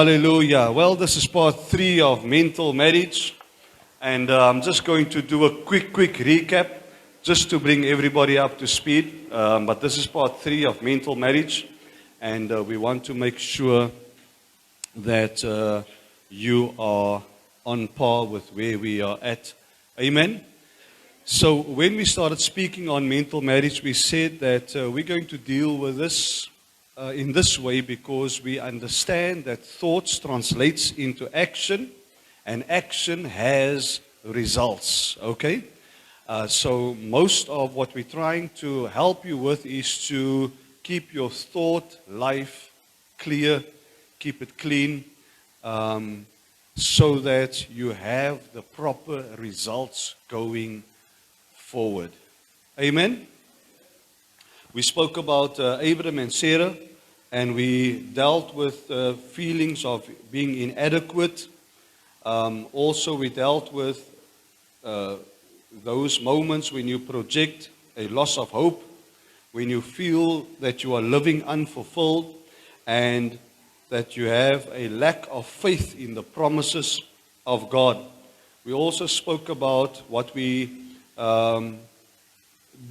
Hallelujah. Well, this is part 3 of mental marriage. And I'm just going to do a quick recap just to bring everybody up to speed. But this is part 3 of mental marriage. And we want to make sure that you are on par with where we are at. Amen. So when we started speaking on mental marriage, we said that we're going to deal with this in this way because we understand that thoughts translates into action and action has results. Okay? So most of what we're trying to help you with is to keep your thought life clear, keep it clean, so that you have the proper results going forward. Amen? We spoke about Abraham and Sarah, and we dealt with feelings of being inadequate. Also, we dealt with those moments when you project a loss of hope, when you feel that you are living unfulfilled, and that you have a lack of faith in the promises of God. We also spoke about what we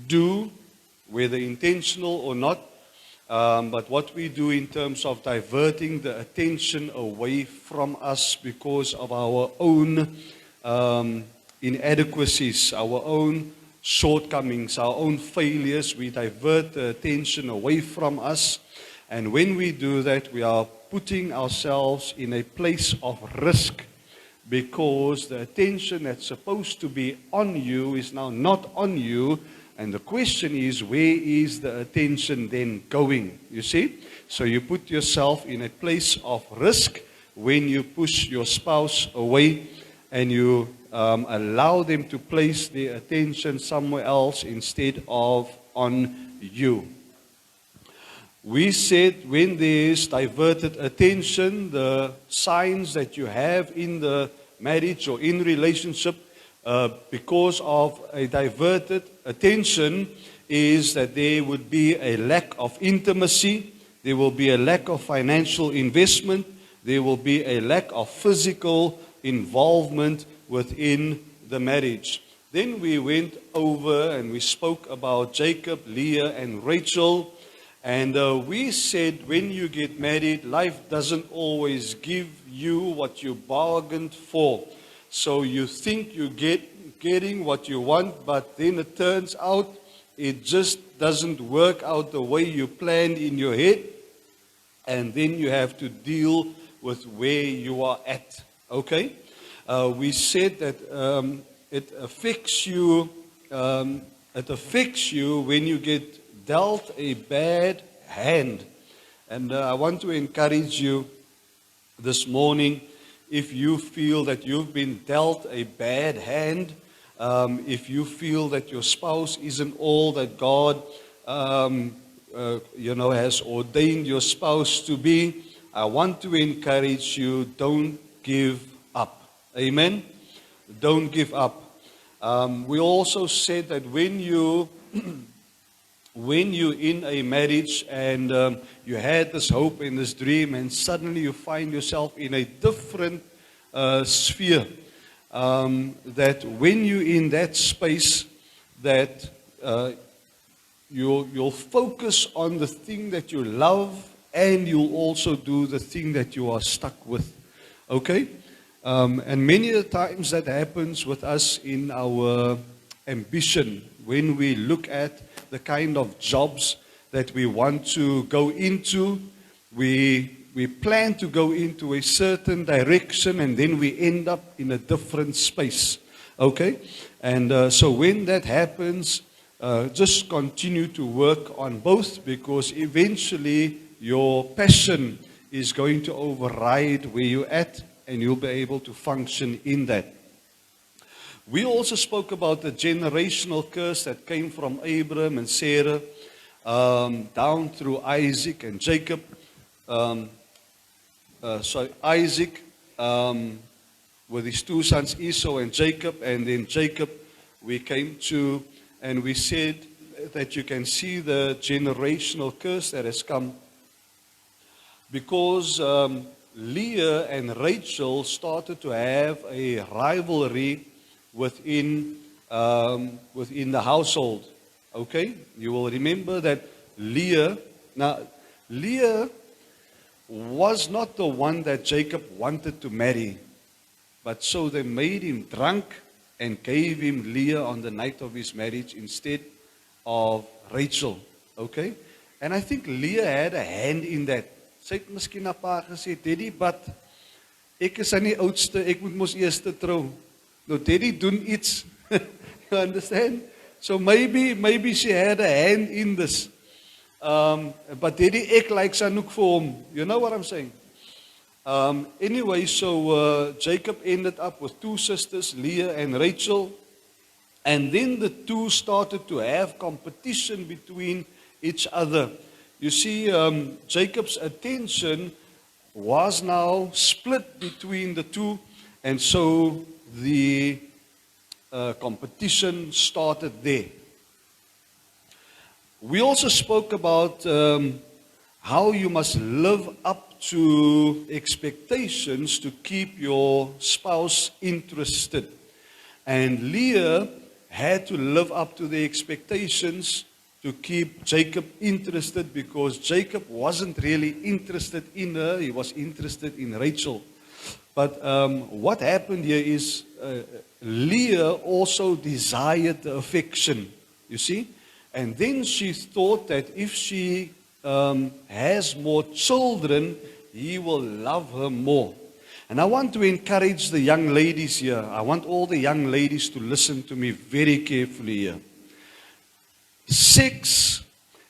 do, whether intentional or not, but what we do in terms of diverting the attention away from us because of our own inadequacies, our own shortcomings, our own failures. We divert the attention away from us. And when we do that, we are putting ourselves in a place of risk because the attention that's supposed to be on you is now not on you. And the question is, where is the attention then going? You see? So you put yourself in a place of risk when you push your spouse away and you allow them to place their attention somewhere else instead of on you. We said when there is diverted attention, the signs that you have in the marriage or in relationship because of a diverted attention is that there would be a lack of intimacy, there will be a lack of financial investment, there will be a lack of physical involvement within the marriage. Then we went over and we spoke about Jacob, Leah, and Rachel. And we said when you get married, life doesn't always give you what you bargained for. So you think you're getting what you want, but then it turns out it just doesn't work out the way you planned in your head. And then you have to deal with where you are at. Okay? We said that it affects you when you get dealt a bad hand. And I want to encourage you this morning, if you feel that you've been dealt a bad hand, if you feel that your spouse isn't all that God has ordained your spouse to be, I want to encourage you, don't give up. Amen? Don't give up. We also said that when you're in a marriage and you had this hope and this dream and suddenly you find yourself in a different sphere, that when you're in that space, that you'll focus on the thing that you love and you'll also do the thing that you are stuck with. Okay? And many of the times that happens with us in our ambition, when we look at the kind of jobs that we want to go into, we plan to go into a certain direction and then we end up in a different space. Okay? And so when that happens, just continue to work on both because eventually your passion is going to override where you're at and you'll be able to function in that. We also spoke about the generational curse that came from Abraham and Sarah down through Isaac and Jacob. Isaac with his two sons Esau and Jacob, and then Jacob we came to, and we said that you can see the generational curse that has come because Leah and Rachel started to have a rivalry within the household. Okay? You will remember that Leah was not the one that Jacob wanted to marry, but so they made him drunk and gave him Leah on the night of his marriage instead of Rachel. Okay? And I think Leah had a hand in that. Sy het miskien na pa gesê, Daddy, but ek is aan die oudste, ek moet mos eerste trou. Nou Daddy doen iets. You understand? So maybe she had a hand in this. But Daddy ek like Sanook vir hom. You know what I'm saying? Anyway, so Jacob ended up with two sisters, Leah and Rachel. And then the two started to have competition between each other. You see, Jacob's attention was now split between the two, and so the competition started there. We also spoke about how you must live up to expectations to keep your spouse interested. And Leah had to live up to the expectations to keep Jacob interested, because Jacob wasn't really interested in her, he was interested in Rachel. But what happened here is Leah also desired the affection, you see? And then she thought that if she has more children, he will love her more. And I want to encourage the young ladies here. I want all the young ladies to listen to me very carefully here. Sex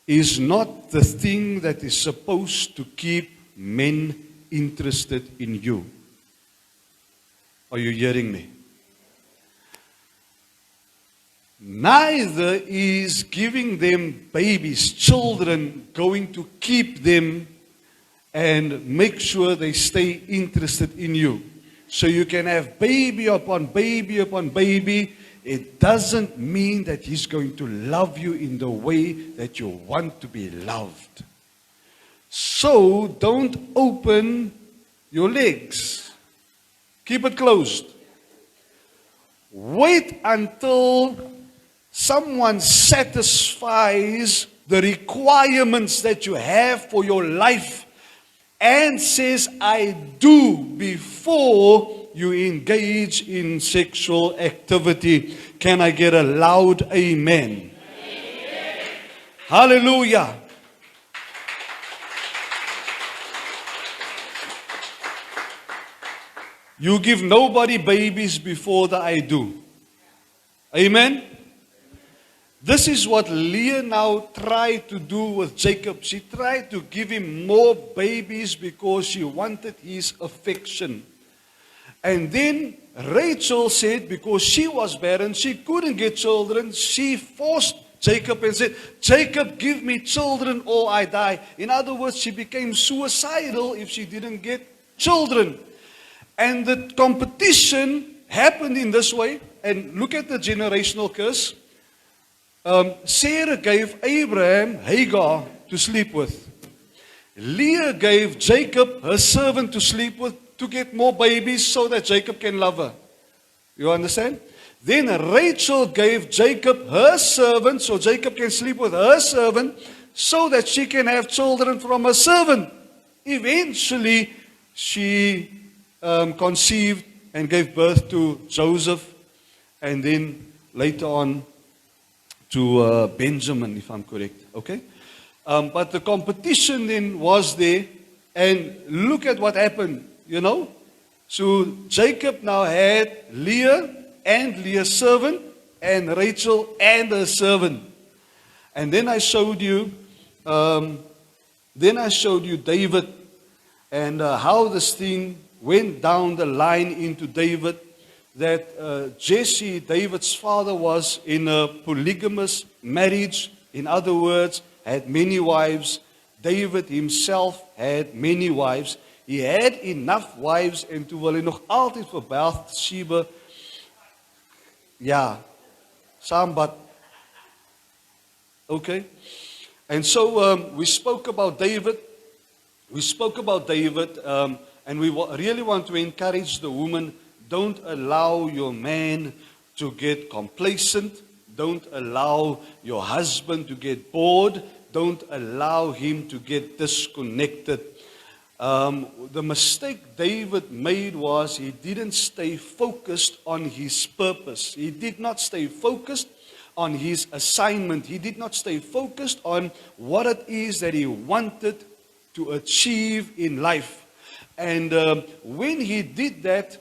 is not the thing that is supposed to keep men interested in you. Are you hearing me? Neither is giving them babies, children, going to keep them and make sure they stay interested in you. So you can have baby upon baby upon baby. It doesn't mean that he's going to love you in the way that you want to be loved. So don't open your legs. Keep it closed. Wait until someone satisfies the requirements that you have for your life and says, I do, before you engage in sexual activity. Can I get a loud amen? Amen. Hallelujah. You give nobody babies before the I do. Amen. This is what Leah now tried to do with Jacob. She tried to give him more babies because she wanted his affection. And then Rachel said, because she was barren, she couldn't get children, she forced Jacob and said, Jacob, give me children or I die. In other words, she became suicidal if she didn't get children. And the competition happened in this way. And look at the generational curse. Sarah gave Abraham Hagar to sleep with. Leah gave Jacob her servant to sleep with to get more babies so that Jacob can love her. You understand? Then Rachel gave Jacob her servant so Jacob can sleep with her servant so that she can have children from her servant. Eventually, she conceived and gave birth to Joseph, and then later on to Benjamin, if I'm correct. Okay? But the competition then was there, and look at what happened, you know. So Jacob now had Leah and Leah's servant, and Rachel and her servant. And then I showed you, David, and how this thing went down the line into David. That Jesse, David's father, was in a polygamous marriage. In other words, had many wives. David himself had many wives. He had enough wives, en toe wil hy nog altyd vir Bathsheba, ja, saambad. Okay? And so we spoke about David. And we really want to encourage the woman, don't allow your man to get complacent. Don't allow your husband to get bored. Don't allow him to get disconnected. The mistake David made was he didn't stay focused on his purpose. He did not stay focused on his assignment. He did not stay focused on what it is that he wanted to achieve in life. And when he did that,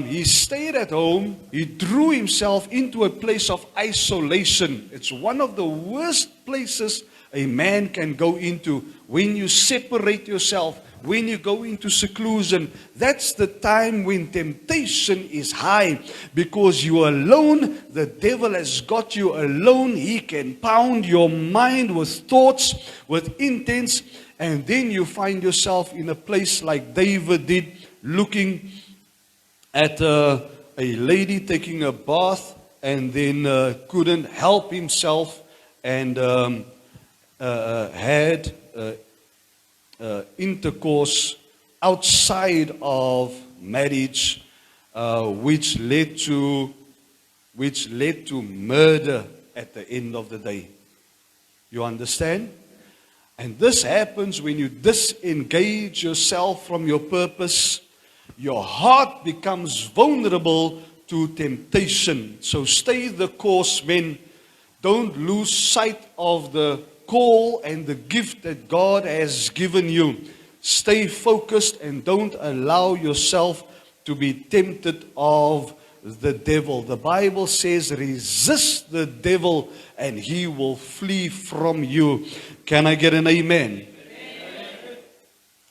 he stayed at home. He drew himself into a place of isolation. It's one of the worst places a man can go into. When you separate yourself, when you go into seclusion, that's the time when temptation is high. Because you're alone, the devil has got you alone. He can pound your mind with thoughts, with intents, and then you find yourself in a place like David did, looking at a lady taking a bath, and then couldn't help himself, and had intercourse outside of marriage, which led to murder at the end of the day. You understand? And this happens when you disengage yourself from your purpose. Your heart becomes vulnerable to temptation. So stay the course, men. Don't lose sight of the call and the gift that God has given you. Stay focused and don't allow yourself to be tempted of the devil. The Bible says, resist the devil and he will flee from you. Can I get an amen? Amen.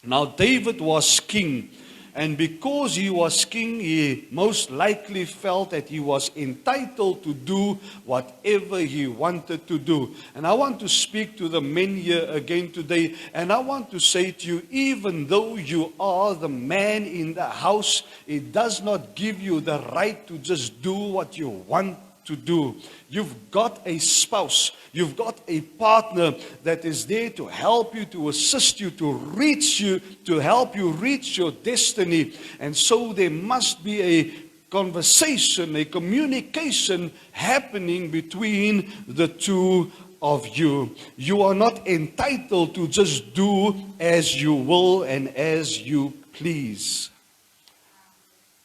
Now David was king. And because he was king, he most likely felt that he was entitled to do whatever he wanted to do. And I want to speak to the men here again today. And I want to say to you, even though you are the man in the house, it does not give you the right to just do what you want to do. You've got a spouse, you've got a partner that is there to help you, to assist you, to help you reach your destiny. And so there must be a conversation, a communication happening between the two of you. You are not entitled to just do as you will and as you please.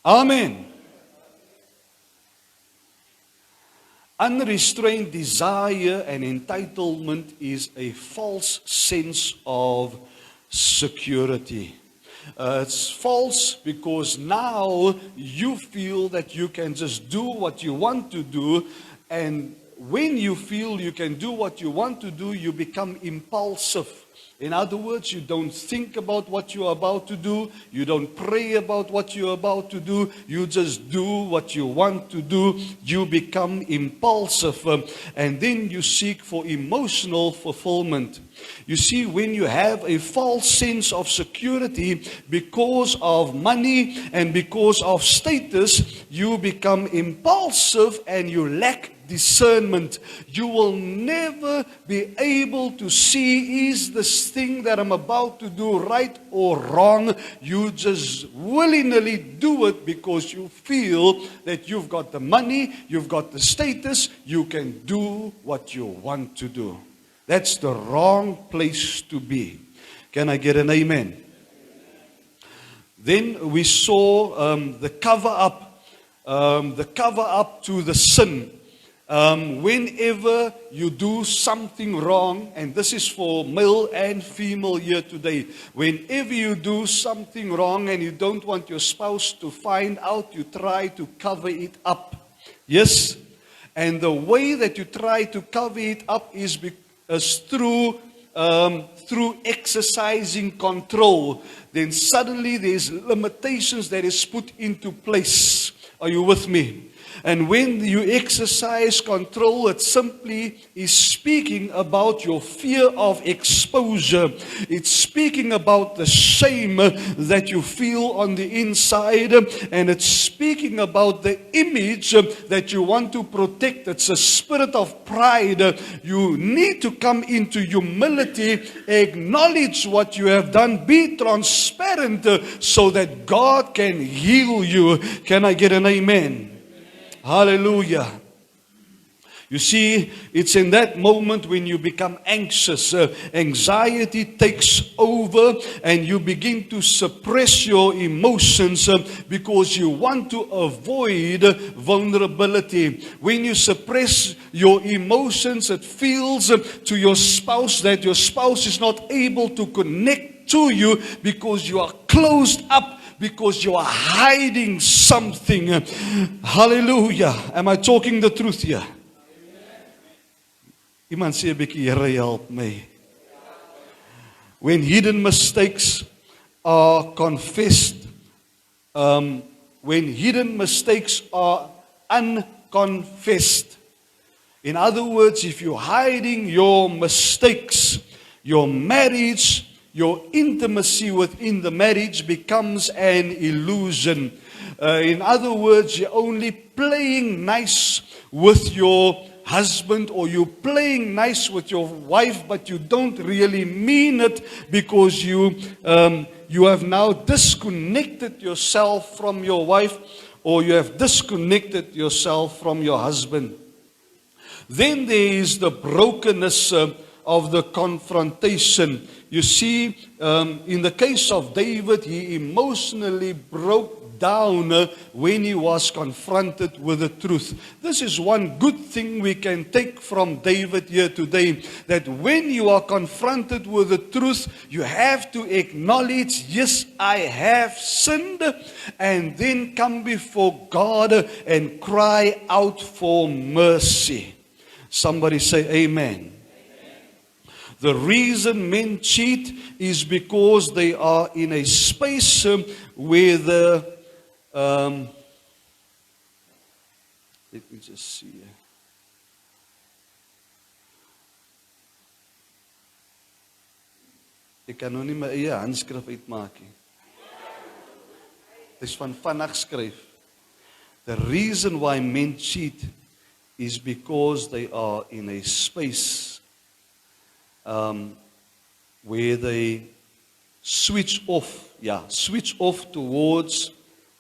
Amen. Unrestrained desire and entitlement is a false sense of security. It's false because now you feel that you can just do what you want to do, and when you feel you can do what you want to do, you become impulsive. In other words, you don't think about what you're about to do. You don't pray about what you're about to do. You just do what you want to do. You become impulsive. And then you seek for emotional fulfillment. You see, when you have a false sense of security because of money and because of status, you become impulsive and you lack discernment. You will never be able to see, is this thing that I'm about to do right or wrong? You just willy-nilly do it because you feel that you've got the money, you've got the status, you can do what you want to do. That's the wrong place to be. Can I get an amen? Then we saw the cover-up to the sin. Whenever you do something wrong, and this is for male and female here today, whenever you do something wrong and you don't want your spouse to find out, you try to cover it up. Yes? And the way that you try to cover it up is through exercising control. Then suddenly there's limitations that is put into place. Are you with me? And when you exercise control, it simply is speaking about your fear of exposure. It's speaking about the shame that you feel on the inside, and it's speaking about the image that you want to protect. It's a spirit of pride. You need to come into humility, acknowledge what you have done, be transparent so that God can heal you. Can I get an amen? Hallelujah. You see, it's in that moment when you become anxious, anxiety takes over, and you begin to suppress your emotions because you want to avoid vulnerability. When you suppress your emotions, it feels to your spouse that your spouse is not able to connect to you because you are closed up, because you are hiding something. Hallelujah. Am I talking the truth here? Iemand sê 'n bietjie, Here help my. When hidden mistakes are confessed, when hidden mistakes are unconfessed. In other words, if you're hiding your mistakes, your marriage, your intimacy within the marriage becomes an illusion. In other words, you're only playing nice with your husband, or you're playing nice with your wife, but you don't really mean it because you have now disconnected yourself from your wife, or you have disconnected yourself from your husband. Then there is the brokenness of the confrontation. You see, in the case of David, he emotionally broke down when he was confronted with the truth. This is one good thing we can take from David here today, that when you are confronted with the truth, you have to acknowledge, yes, I have sinned, and then come before God and cry out for mercy. Somebody say amen. The reason men cheat is because they are in a space where the let me just see. Ek kan nou nie my eie handskrif uitmaak nie. Dit is van vinnig skryf. The reason why men cheat is because they are in a space where they switch off towards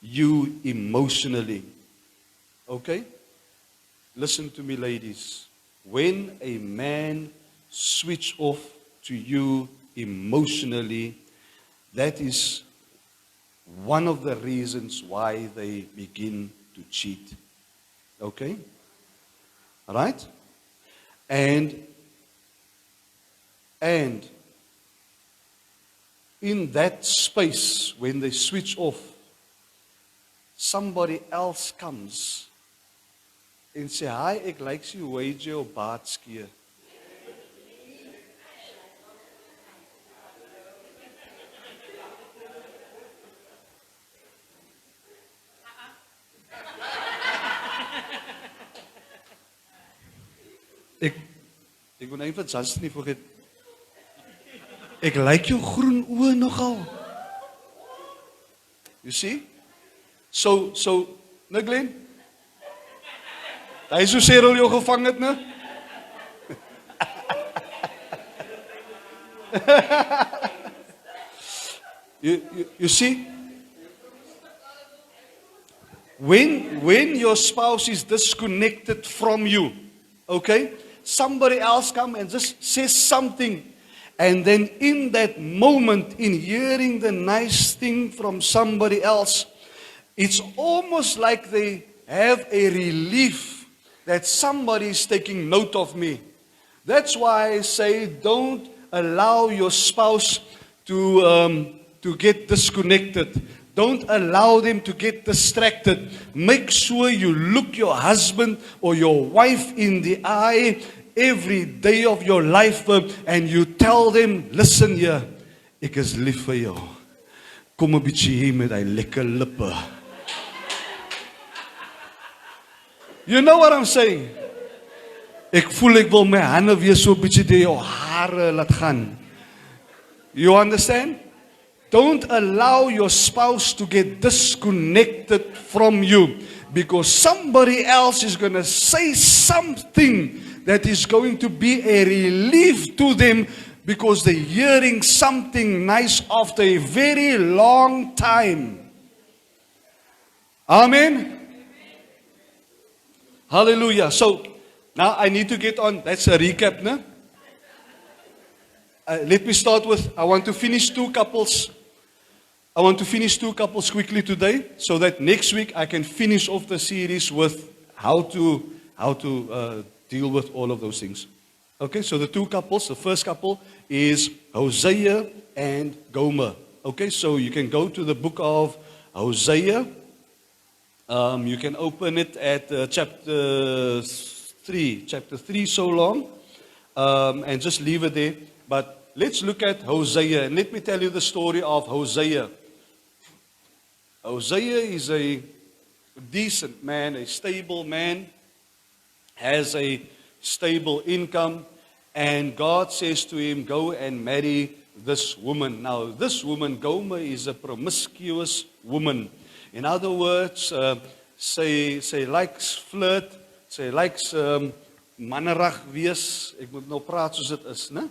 you emotionally. Okay? Listen to me, ladies. When a man switch off to you emotionally, that is one of the reasons why they begin to cheat. Okay? All right? And in that space, when they switch off, somebody else comes and sê, "Hi, ek like jy hoe jy jou baard skeer." Ek moet net just nie vergeet. Ek like jou groen oë nogal. You see? So, nou Glenn? Hy so Cyril jou gevang het, nou? You see? When your spouse is disconnected from you, okay? Somebody else comes and just says something. And then in that moment, in hearing the nice thing from somebody else, it's almost like they have a relief that somebody is taking note of me. That's why I say don't allow your spouse to get disconnected. Don't allow them to get distracted. Make sure you look your husband or your wife in the eye every day of your life and you tell them, listen here, ek is lief vir jou. Kom 'n bietjie hier met hy lekker lippe. You know what I'm saying? Ek voel ek wil my hande weer so 'n bietjie deur jou hare laat gaan. You understand? Don't allow your spouse to get disconnected from you because somebody else is going to say something that is going to be a relief to them because they're hearing something nice after a very long time. Amen? Hallelujah. So, now I need to get on. That's a recap, no? Let me start with, I want to finish two couples quickly today so that next week I can finish off the series with how to deal with all of those things. Okay, so the two couples, the first couple is Hosea and Gomer. Okay, so you can go to the book of Hosea. You can open it at chapter 3 so long, and just leave it there. But let's look at Hosea, and let me tell you the story of Hosea. Hosea is a decent man, a stable man, has a stable income, and God says to him, go and marry this woman. Now, this woman, Gomer, is a promiscuous woman. In other words, sy likes flirt, sy likes mannerig wees. Ek moet nou praat soos dit is, né?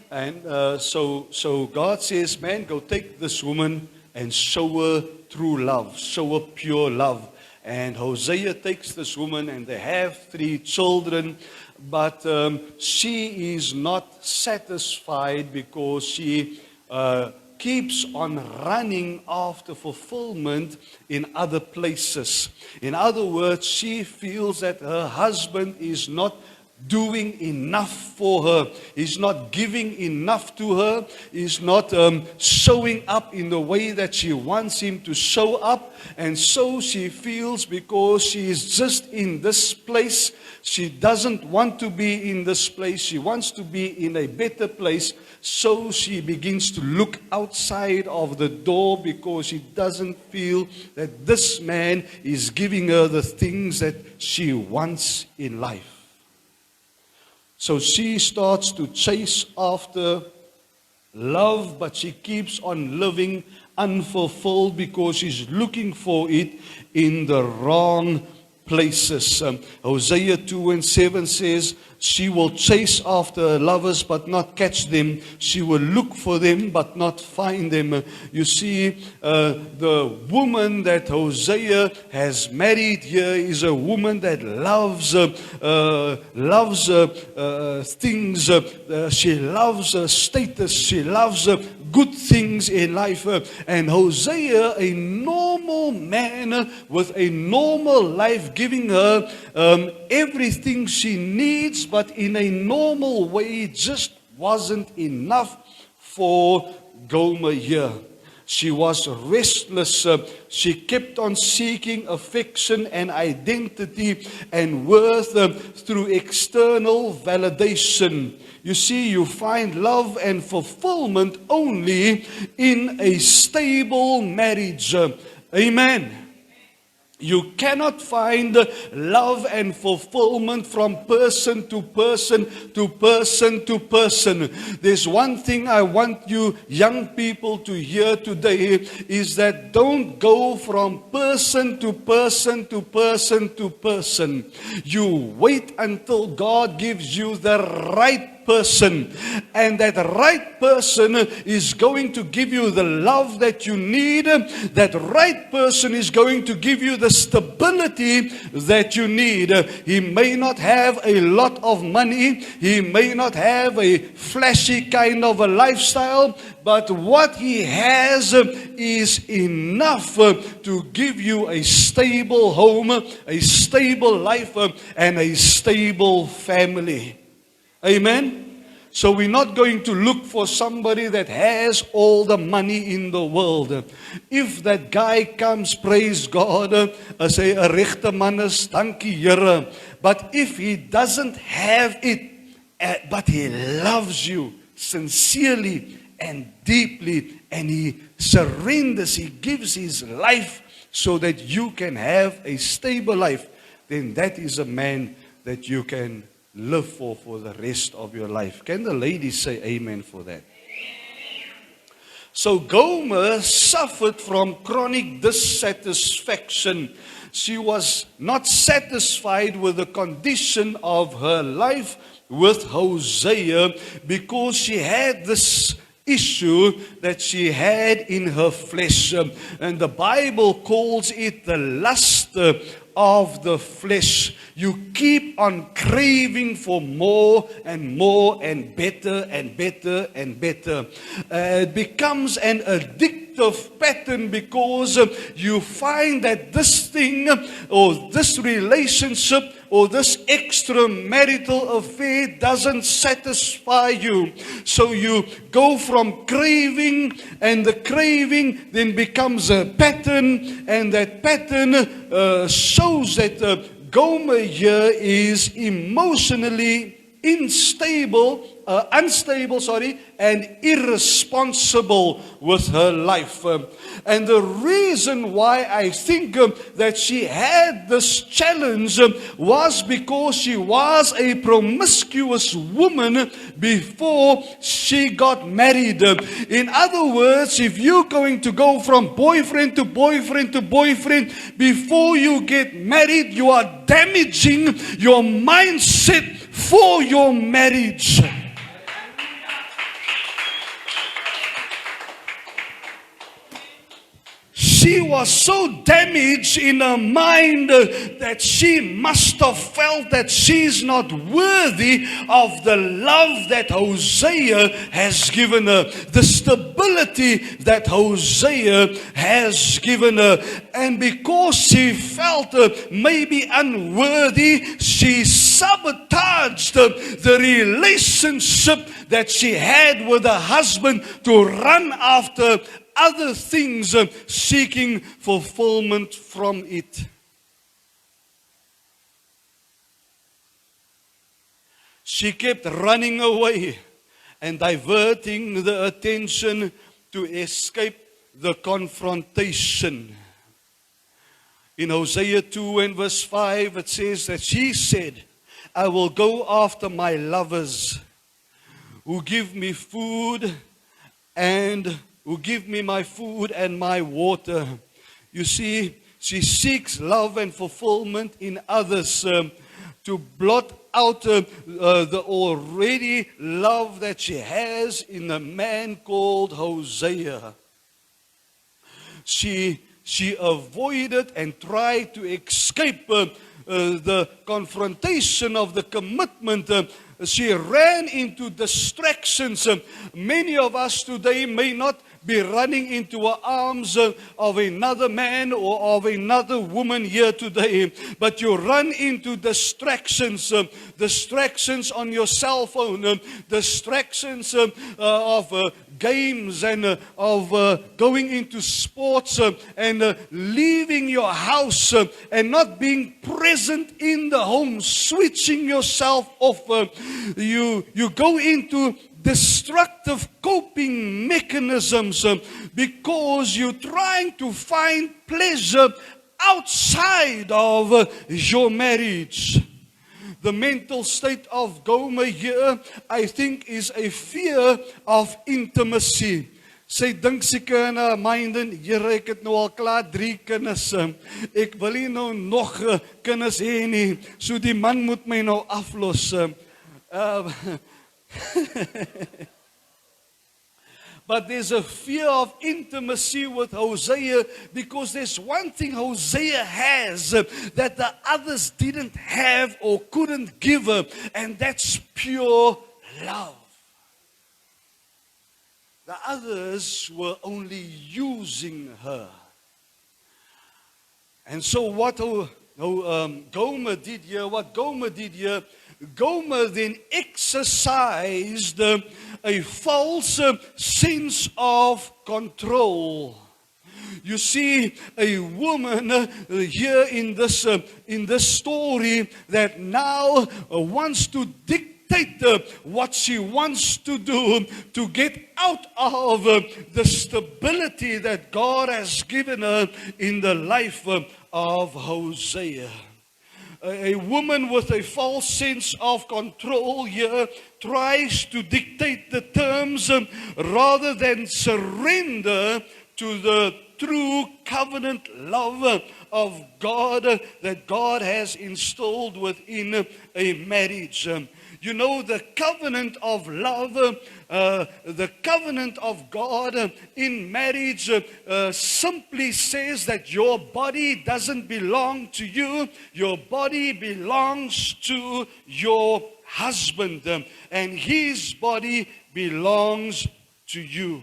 And so God says, man, go take this woman and show her true love, show her pure love. And Hosea takes this woman and they have 3 children, but she is not satisfied because she keeps on running after fulfillment in other places. In other words, she feels that her husband is not doing enough for her. He's not giving enough to her. He's not showing up in the way that she wants him to show up. And so she feels because she is just in this place, she doesn't want to be in this place. She wants to be in a better place. So she begins to look outside of the door because she doesn't feel that this man is giving her the things that she wants in life. So she starts to chase after love, but she keeps on living unfulfilled because she's looking for it in the wrong places. Hosea 2:7 says, she will chase after her lovers but not catch them. She will look for them but not find them. You see, the woman that Hosea has married here is a woman that loves things. She loves status. She loves good things in life. And Hosea, a normal man with a normal life, giving her everything she needs, but in a normal way, just wasn't enough for Gomer here. She was restless. She kept on seeking affection and identity and worth through external validation. You see, you find love and fulfillment only in a stable marriage. Amen. You cannot find love and fulfillment from person to person to person to person. There's one thing I want you young people to hear today is that don't go from person to person to person to person. You wait until God gives you the right person, and that right person is going to give you the love that you need. That right person is going to give you the stability that you need. He may not have a lot of money, he may not have a flashy kind of a lifestyle, but what he has is enough to give you a stable home, a stable life, and a stable family. Amen? So we're not going to look for somebody that has all the money in the world. If that guy comes, praise God, as hy 'n regte man is, dankie Here. But if he doesn't have it, but he loves you sincerely and deeply, and he surrenders, he gives his life so that you can have a stable life, then that is a man that you can live for the rest of your life. Can the ladies say amen for that? So Gomer suffered from chronic dissatisfaction. She was not satisfied with the condition of her life with Hosea because she had this issue that she had in her flesh. And the Bible calls it the lust of the flesh. You keep on craving for more and more and better and better and better. It becomes an addictive pattern because you find that this thing or this relationship or this extramarital affair doesn't satisfy you. So you go from craving, and the craving then becomes a pattern, and that pattern shows that Gomer here is emotionally unstable, and irresponsible with her life. And the reason why I think that she had this challenge was because she was a promiscuous woman before she got married. In other words, if you're going to go from boyfriend to boyfriend to boyfriend before you get married, you are damaging your mindset for your marriage. She was so damaged in her mind that she must have felt that she's not worthy of the love that Hosea has given her, the stability that Hosea has given her. And because she felt maybe unworthy, she sabotaged the relationship that she had with her husband to run after other things, seeking fulfillment from it. She kept running away and diverting the attention to escape the confrontation. In Hosea 2 and verse 5, it says that she said, I will go after my lovers who give me food and who give me my food and my water. You see, she seeks love and fulfillment in others to blot out the already love that she has in a man called Hosea. She avoided and tried to escape the confrontation of the commitment. She ran into distractions. Many of us today may not be running into the arms of another man or of another woman here today, but you run into distractions, distractions on your cell phone, distractions of games and of going into sports and leaving your house and not being present in the home, switching yourself off. You go into destructive coping mechanisms because you're trying to find pleasure outside of your marriage. The mental state of Gomer here, I think, is a fear of intimacy. Sy dink seker in haar mind, Here, ek het nou al klaar 3 kinders. Ek wil nie nou nog kinders hê nie. So die man moet my nou aflos. But there's a fear of intimacy with Hosea because there's one thing Hosea has that the others didn't have or couldn't give her, and that's pure love. The others were only using her. And so what Gomer did here, Gomer then exercised a false sense of control. You see, a woman here in this story that now wants to dictate what she wants to do to get out of the stability that God has given her in the life of Hosea. a woman with a false sense of control here tries to dictate the terms rather than surrender to the true covenant love of God that God has installed within a marriage. You know, the covenant of love, the covenant of God in marriage simply says that your body doesn't belong to you. Your body belongs to your husband, and his body belongs to you.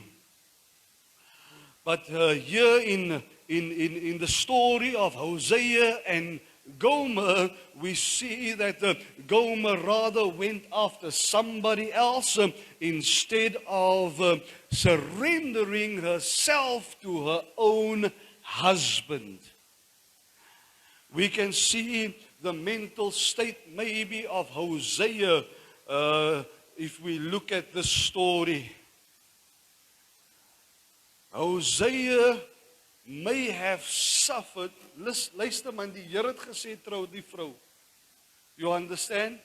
But here in the story of Hosea and Gomer, we see that Gomer rather went after somebody else instead of surrendering herself to her own husband. We can see the mental state maybe of Hosea if we look at the story. Hosea may have suffered. Luister man, die Here het gesê trou die vrou. You understand?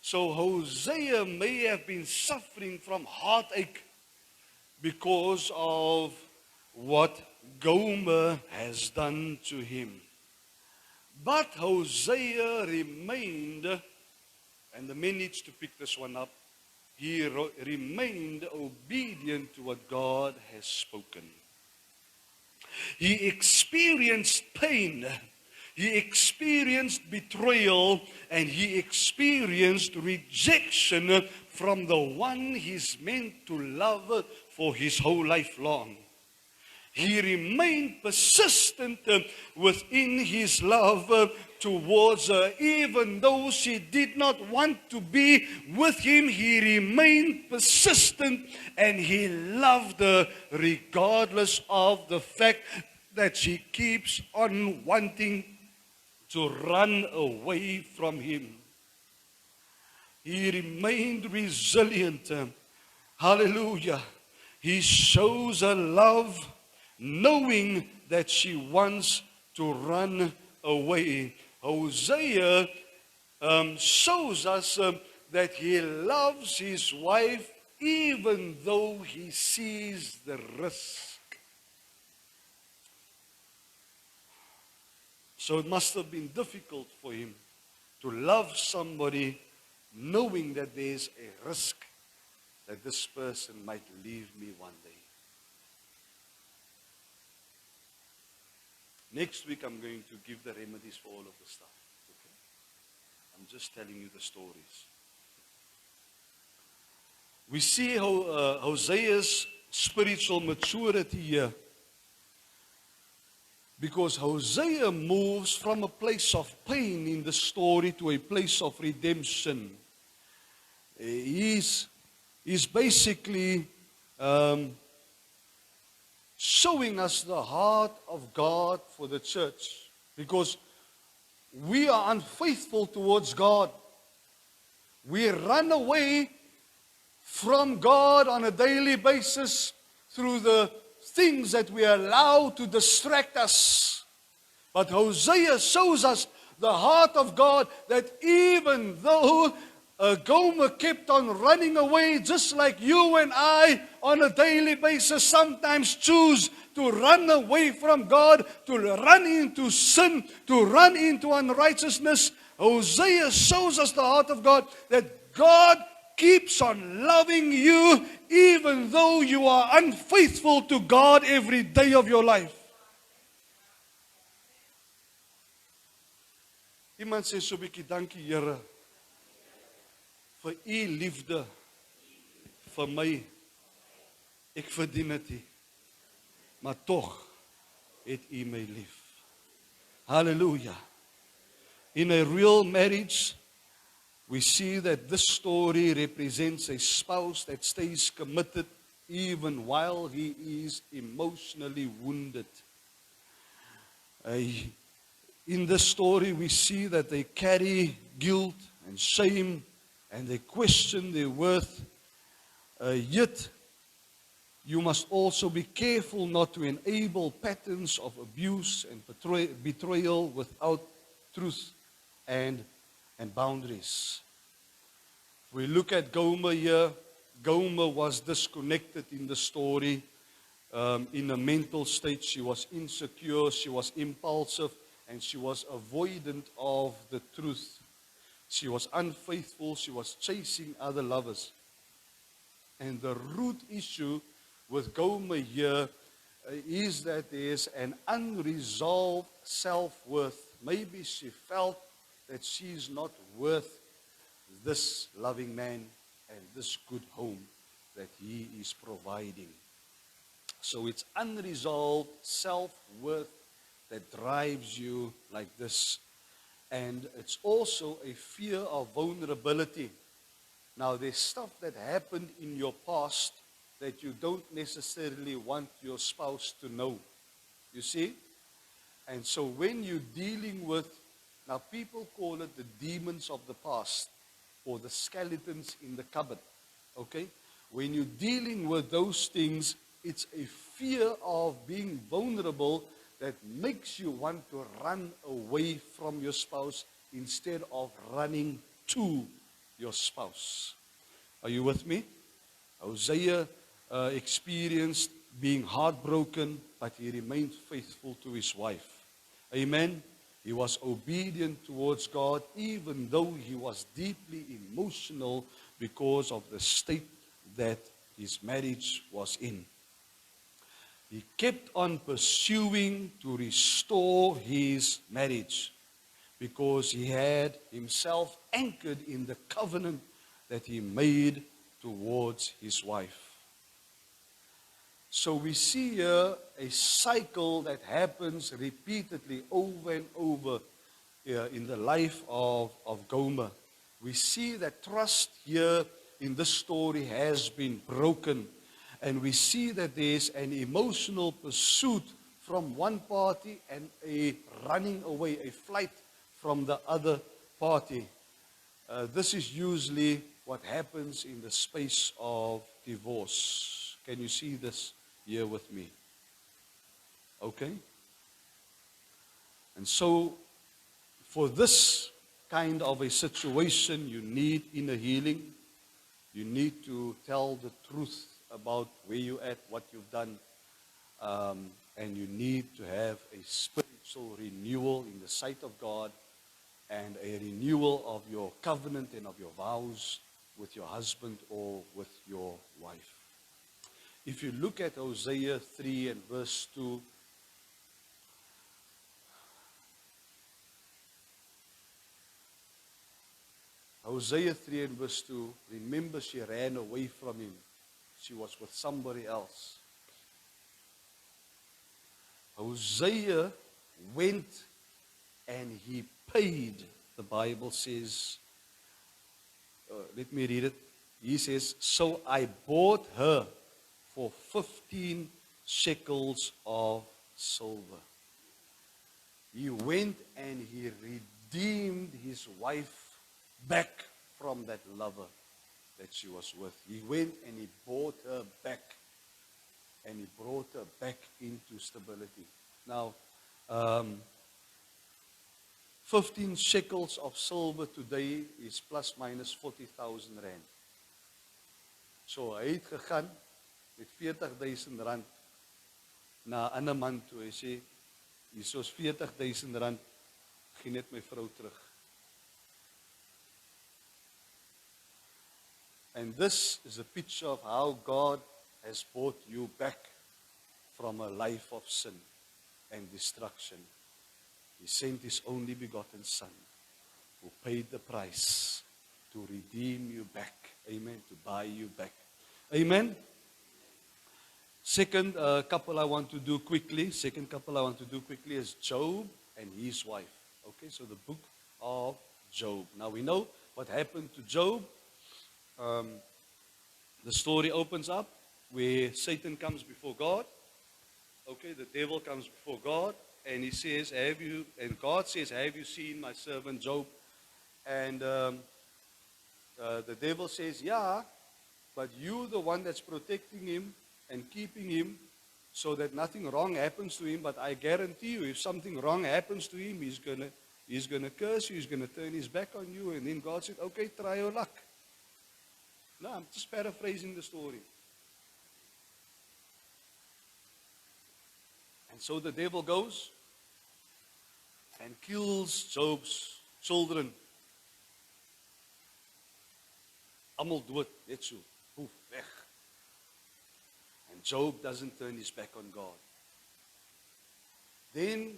So Hosea may have been suffering from heartache because of what Gomer has done to him. But Hosea remained, and the man needs to pick this one up, he remained obedient to what God has spoken. He experienced pain, he experienced betrayal, and he experienced rejection from the one he's meant to love for his whole life long. He remained persistent within his love towards her. Even though she did not want to be with him, he remained persistent and he loved her regardless of the fact that she keeps on wanting to run away from him. He remained resilient. Hallelujah. He shows her love knowing that she wants to run away. Hosea shows us that he loves his wife even though he sees the risk. So it must have been difficult for him to love somebody knowing that there's a risk that this person might leave me one day. Next week, I'm going to give the remedies for all of the stuff. Okay? I'm just telling you the stories. We see how Hosea's spiritual maturity here. Because Hosea moves from a place of pain in the story to a place of redemption. He's basically showing us the heart of God for the church, because we are unfaithful towards God. We run away from God on a daily basis through the things that we allow to distract us. But Hosea shows us the heart of God, that even though Gomer kept on running away, just like you and I on a daily basis sometimes choose to run away from God, to run into sin, to run into unrighteousness. Hosea shows us the heart of God, that God keeps on loving you even though you are unfaithful to God every day of your life. Iemand sê so 'n bietjie, dankie Here vir u liefde vir my. Ek verdien dit nie, maar tog het u my lief. Hallelujah. In a real marriage, we see that this story represents a spouse that stays committed even while he is emotionally wounded. In this story, we see that they carry guilt and shame, and they question their worth. Yet, you must also be careful not to enable patterns of abuse and betrayal without truth and boundaries. If we look at Gomer here, Gomer was disconnected in the story. In a mental state, she was insecure, she was impulsive, and she was avoidant of the truth. She was unfaithful, she was chasing other lovers. And the root issue with Gomer here is that there's an unresolved self-worth. Maybe she felt that she's not worth this loving man and this good home that he is providing. So it's unresolved self-worth that drives you like this. And it's also a fear of vulnerability. Now, there's stuff that happened in your past that you don't necessarily want your spouse to know. You see? And so when you're dealing with, now people call it the demons of the past or the skeletons in the cupboard. Okay? When you're dealing with those things, it's a fear of being vulnerable that makes you want to run away from your spouse instead of running to your spouse. Are you with me? Hosea experienced being heartbroken, but he remained faithful to his wife. Amen. He was obedient towards God, even though he was deeply emotional because of the state that his marriage was in. He kept on pursuing to restore his marriage because he had himself anchored in the covenant that he made towards his wife. So we see here a cycle that happens repeatedly over and over in the life of Gomer. We see that trust here in this story has been broken. And we see that there's an emotional pursuit from one party and a running away, a flight from the other party. This is usually what happens in the space of divorce. Can you see this here with me? Okay? And so, for this kind of a situation, you need inner healing. You need to tell the truth about where you're at, what you've done, and you need to have a spiritual renewal in the sight of God and a renewal of your covenant and of your vows with your husband or with your wife. If you look at Hosea 3 and verse 2, Hosea 3 and verse 2, remember she ran away from him. She was with somebody else. Hosea went and he paid, the Bible says. Let me read it. He says, so I bought her for 15 shekels of silver. He went and he redeemed his wife back from that lover that she was with. He went and he bought her back. And he brought her back into stability. Now, 15 shekels of silver today is plus minus 40,000 rand. So hy het gegaan met 40,000 rand na 'n ander man toe. Hy sê, hier is 40,000 rand, gee net my vrou terug. And this is a picture of how God has brought you back from a life of sin and destruction. He sent his only begotten Son, who paid the price to redeem you back. Amen. To buy you back. Amen. Second couple I want to do quickly is Job and his wife. Okay, so the book of Job. Now we know what happened to Job. The story opens up where Satan comes before God. Okay, the devil comes before God and he says, and God says, have you seen my servant Job? And the devil says, yeah, but you're the one that's protecting him and keeping him so that nothing wrong happens to him. But I guarantee you, if something wrong happens to him, he's going to He's going to curse you, he's going to turn his back on you, and then God said, okay, try your luck. No, I'm just paraphrasing the story. And so the devil goes and kills Job's children. Almal dood, net so. Poef, weg. And Job doesn't turn his back on God. Then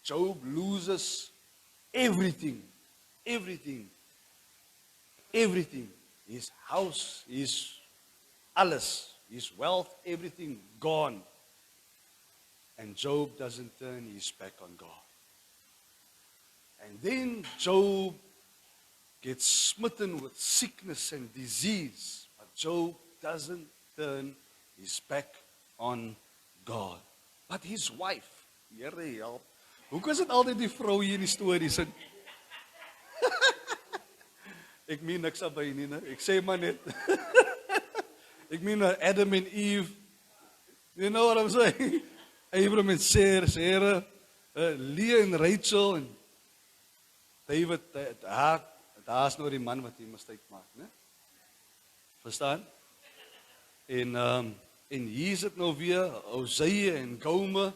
Job loses everything. Everything. Everything. His house, his alles, his wealth, everything gone. And Job doesn't turn his back on God. And then Job gets smitten with sickness and disease. But Job doesn't turn his back on God. But his wife, Here help. Hoekom is dit altyd die vrou hier in die stories? Ek meen niks aan by nie, né? Ek sê maar net. Ek meen Adam and Eve. You know what I'm saying? Abraham en Sarah, Leah en Rachel en David, daar's nou die man wat die mistake maak, né? Verstaan? En hier is dit nou weer, Hosea en Gomer.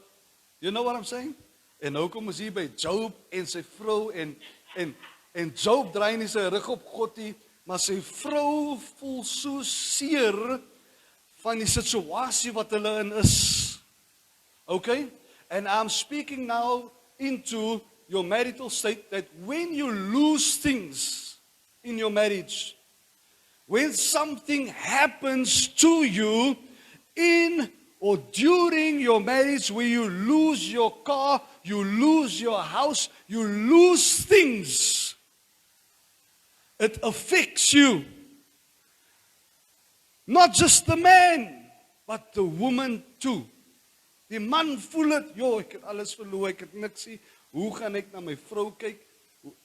You know what I'm saying? En nou kom ons hier by Job en sy vrou en Job draai nie sy rug op God nie, maar sy vrou voel so seer van die situasie wat hulle in is. Okay? And I'm speaking now into your marital state that when you lose things in your marriage, when something happens to you in or during your marriage where you lose your car, you lose your house, you lose things, it affects you. Not just the man, but the woman too. Die man voel het, ek het alles verloor, ek het niks nie. Hoe gaan ek na my vrou kyk?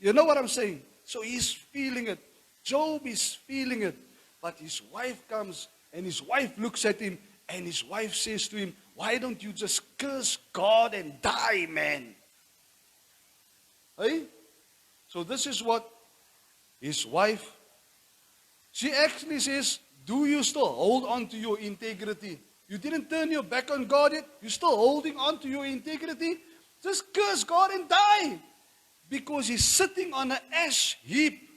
You know what I'm saying? So he's feeling it. Job is feeling it. But his wife comes and his wife looks at him and his wife says to him, why don't you just curse God and die, man? Hey? So this is what his wife, she actually says, do you still hold on to your integrity? You didn't turn your back on God yet? You're still holding on to your integrity? Just curse God and die. Because he's sitting on an ash heap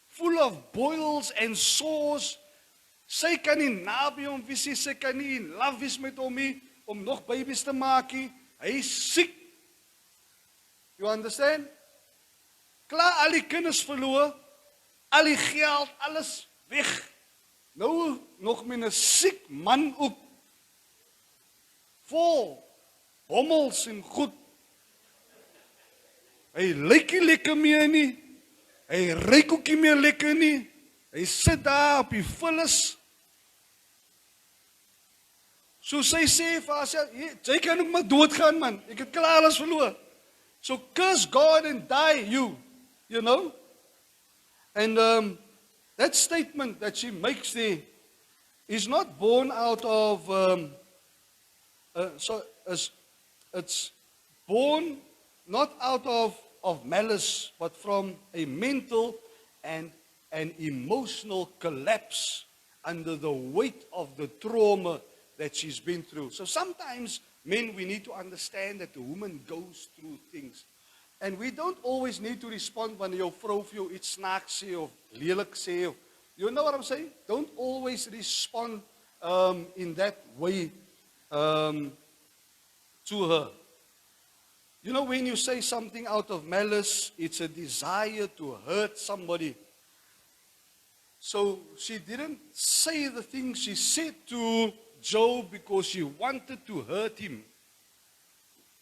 full of boils and sores. Sy kan nie naby hom wees, sy kan nie in love wees met hom nie, om nog babies te maak nie. Hy is siek. You understand? Klaar al die kinders verloor, al die geld, alles weg. Nou nog met 'n siek man ook. Vol hommels en goed. Hy lyk nie lekker meer nie. Hy ruik ook nie meer lekker nie. Hy sit daar op die vullis. So sy sê vir haarself, jy kan ook maar doodgaan, man. Ek het klaar alles verloor. So curse God and die, you know? And that statement that she makes there is not born out of, it's born not out of malice, but from a mental and an emotional collapse under the weight of the trauma that she's been through. So sometimes, men, we need to understand that the woman goes through things. And we don't always need to respond wanneer jou vrou vir jou iets snaaks sê of lelik sê. Of, you know what I'm saying? Don't always respond in that way to her. You know, when you say something out of malice, it's a desire to hurt somebody. So she didn't say the things she said to Job because she wanted to hurt him.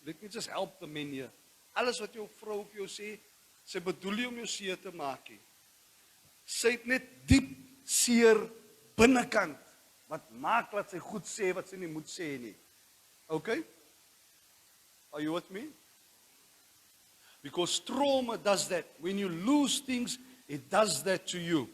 Let me just help the men here. Alles wat jou vrou vir jou sê, sy bedoel nie om jou seer te maak nie. Sy het net diep seer binnekant wat maak dat sy goed sê wat sy nie moet sê nie. Okay? Are you with me? Because trauma does that. When you lose things, it does that to you.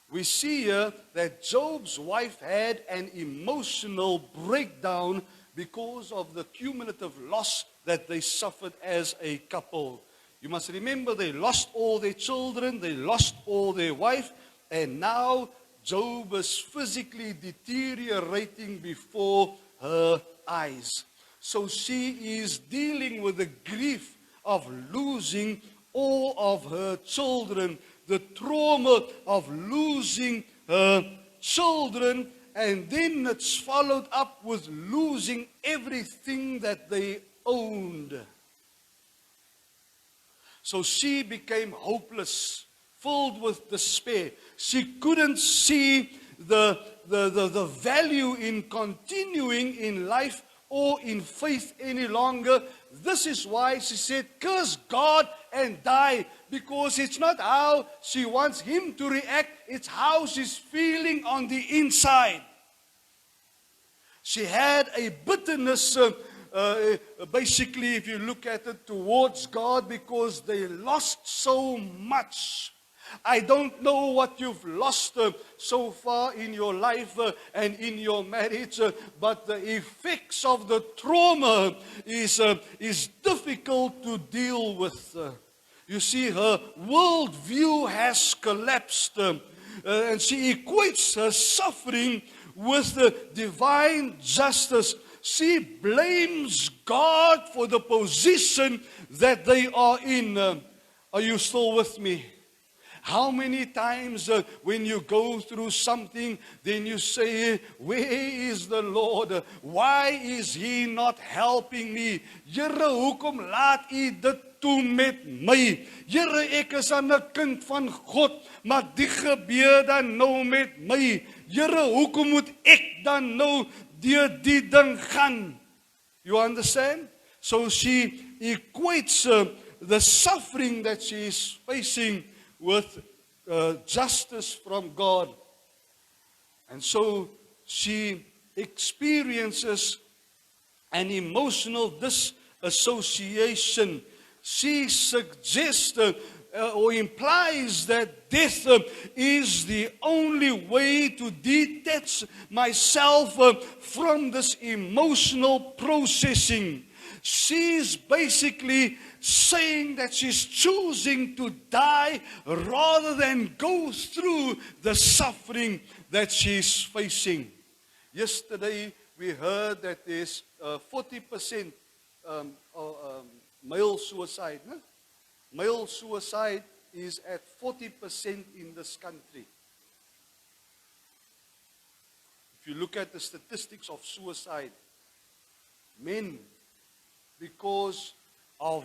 We see here that Job's wife had an emotional breakdown because of the cumulative loss that they suffered as a couple. You must remember they lost all their children, they lost all their wife, and now Job is physically deteriorating before her eyes. So she is dealing with the grief of losing all of her children, the trauma of losing her children, and then it's followed up with losing everything that they owned. So she became hopeless, filled with despair. She couldn't see the value in continuing in life or in faith any longer. This is why she said, curse God and die, because it's not how she wants him to react, it's how she's feeling on the inside. She had a bitterness, basically, if you look at it, towards God, because they lost so much. I don't know what you've lost so far in your life and in your marriage, but the effects of the trauma is difficult to deal with. You see, her worldview has collapsed, and she equates her suffering with the divine justice. She blames God for the position that they are in. Are you still with me? How many times when you go through something, then you say, where is the Lord? Why is He not helping me? Here, hoekom laat U dit toe met my? Here, ek is 'n kind van God, maar dit gebeur dan nou met my. Here, hoekom moet ek dan nou deur die ding gaan? You understand? So she equates the suffering that she is facing with justice from God. And so she experiences an emotional disassociation. She suggests or implies that death is the only way to detach myself from this emotional processing. She's basically saying that she's choosing to die rather than go through the suffering that she's facing. Yesterday we heard that there's 40% male suicide. No? Male suicide is at 40% in this country. If you look at the statistics of suicide, men, because of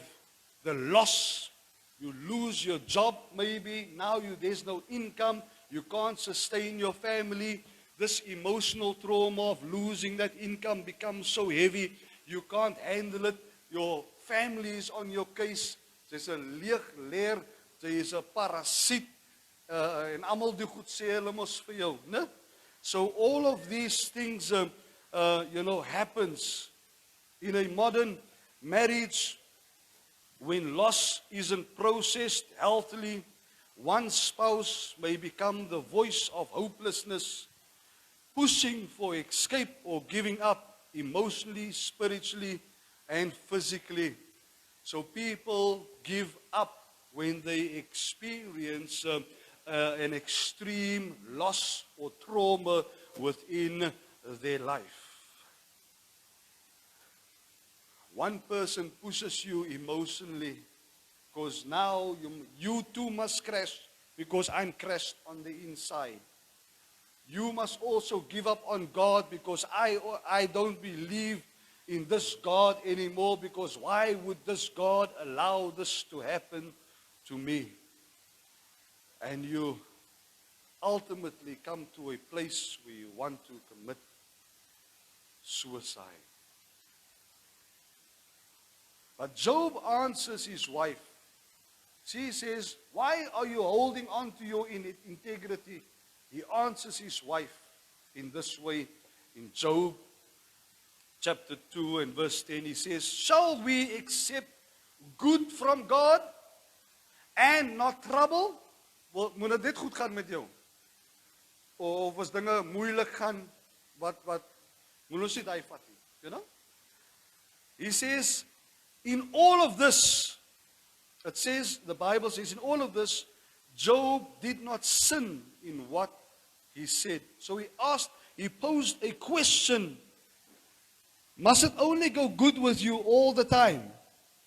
the loss, you lose your job maybe, now there's no income, you can't sustain your family. This emotional trauma of losing that income becomes so heavy, you can't handle it. Your family is on your case. There's a leeg leer, there's a parasiet, en almal die goed sê hulle mos vir jou, né? So all of these things, happens in a modern marriage. When loss isn't processed healthily, one spouse may become the voice of hopelessness, pushing for escape or giving up emotionally, spiritually, and physically. So people give up when they experience an extreme loss or trauma within their life. One person pushes you emotionally because now you too must crash because I'm crashed on the inside. You must also give up on God because I don't believe in this God anymore, because why would this God allow this to happen to me? And you ultimately come to a place where you want to commit suicide. But Job answers his wife. She says, why are you holding on to your integrity? He answers his wife in this way. In Job chapter 2 and verse 10, he says, shall we accept good from God and not trouble? Moet dit goed gaan met jou? Of as dinge moeilik gaan, wat moet ons nie daai vat nie, you know? He says, In all of this, it says, the Bible says, in all of this, Job did not sin in what he said. So he posed a question. Must it only go good with you all the time?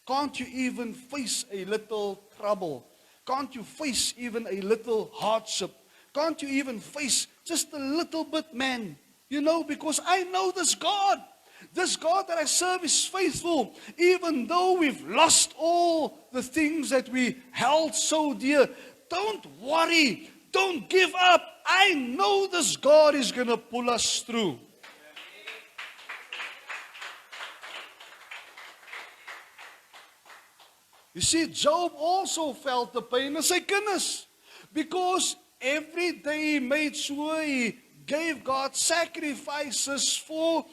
Can't you even face a little trouble? Can't you face even a little hardship? Can't you even face just a little bit, man? You know, because I know this God. This God that I serve is faithful. Even though we've lost all the things that we held so dear, don't worry. Don't give up. I know this God is going to pull us through. You see, Job also felt the pain of sickness, because every day he made sure he gave God sacrifices for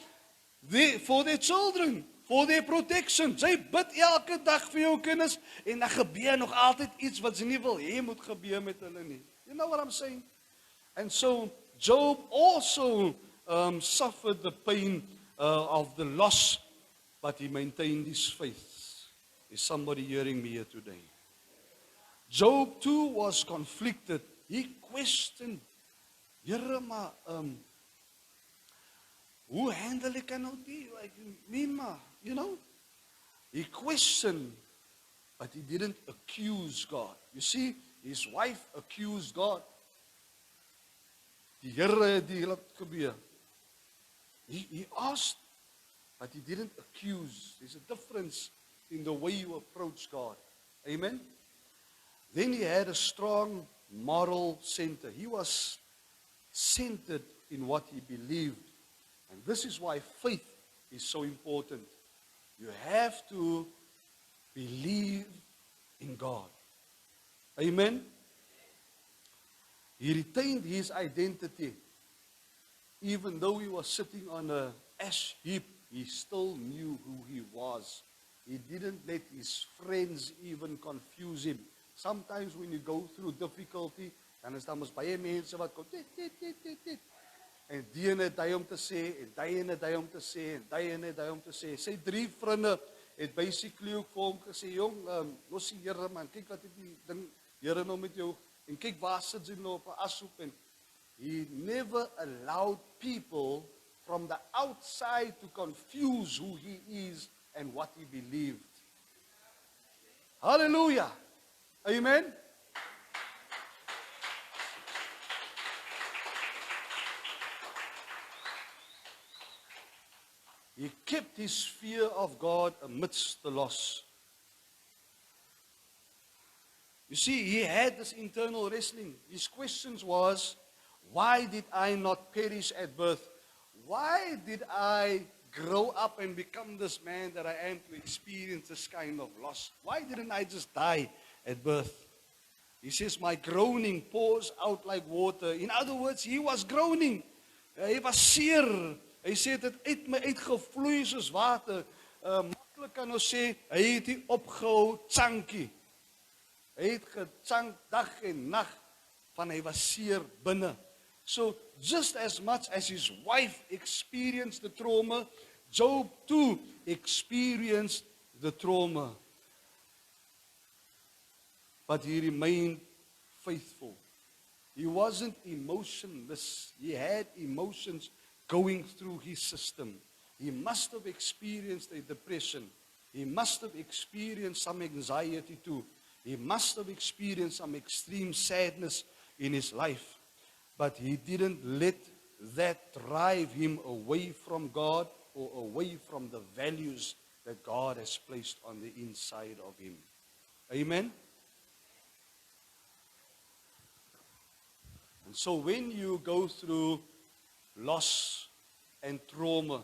their children, for their protection. Jy bid elke dag vir jou kinders en dan gebeur nog altyd iets wat jy nie wil hê moet gebeur met hulle nie. You know what I'm saying? And so Job also suffered the pain of the loss, but he maintained his faith. Is somebody hearing me here today? Job too was conflicted. He questioned, Here, maar, hoe handle ek nou die? Like, Mima, you know? He questioned, but he didn't accuse God. You see, his wife accused God. Die Here het die laat gebeur. He asked, but he didn't accuse. There's a difference in the way you approach God. Amen? Then he had a strong moral center. He was centered in what he believed. And this is why faith is so important. You have to believe in God. Amen? He retained his identity. Even though he was sitting on an ash heap, he still knew who he was. He didn't let his friends even confuse him. Sometimes when you go through difficulty, dan is daar mos baie mense wat kom, dit. En die ene het hy om te sê, en die ene het hy om te sê, en die ene het hy om te sê. Sy 3 vriende het basically ook vir hom gesê, jong, los die Here man, kyk wat het die ding, Here nou met jou, en kyk waar sit jy nou op 'n ashoop. En he never allowed people from the outside to confuse who he is and what he believed. Hallelujah. Amen. He kept his fear of God amidst the loss. You see, he had this internal wrestling. His questions was, why did I not perish at birth? Why did I grow up and become this man that I am to experience this kind of loss? Why didn't I just die at birth? He says, my groaning pours out like water. In other words, he was groaning. Hy was seer. Hy sê dit uit my uitgevloei soos water. Maklik kan ons sê, hy het nie opgehou tsankie. Hy het getsank dag en nag, van hy was seer binne. So, just as much as his wife experienced the trauma, Job too experienced the trauma. But he remained faithful. He wasn't emotionless. He had emotions going through his system. He must have experienced a depression. He must have experienced some anxiety too. He must have experienced some extreme sadness in his life. But he didn't let that drive him away from God or away from the values that God has placed on the inside of him. Amen? And so when you go through loss and trauma,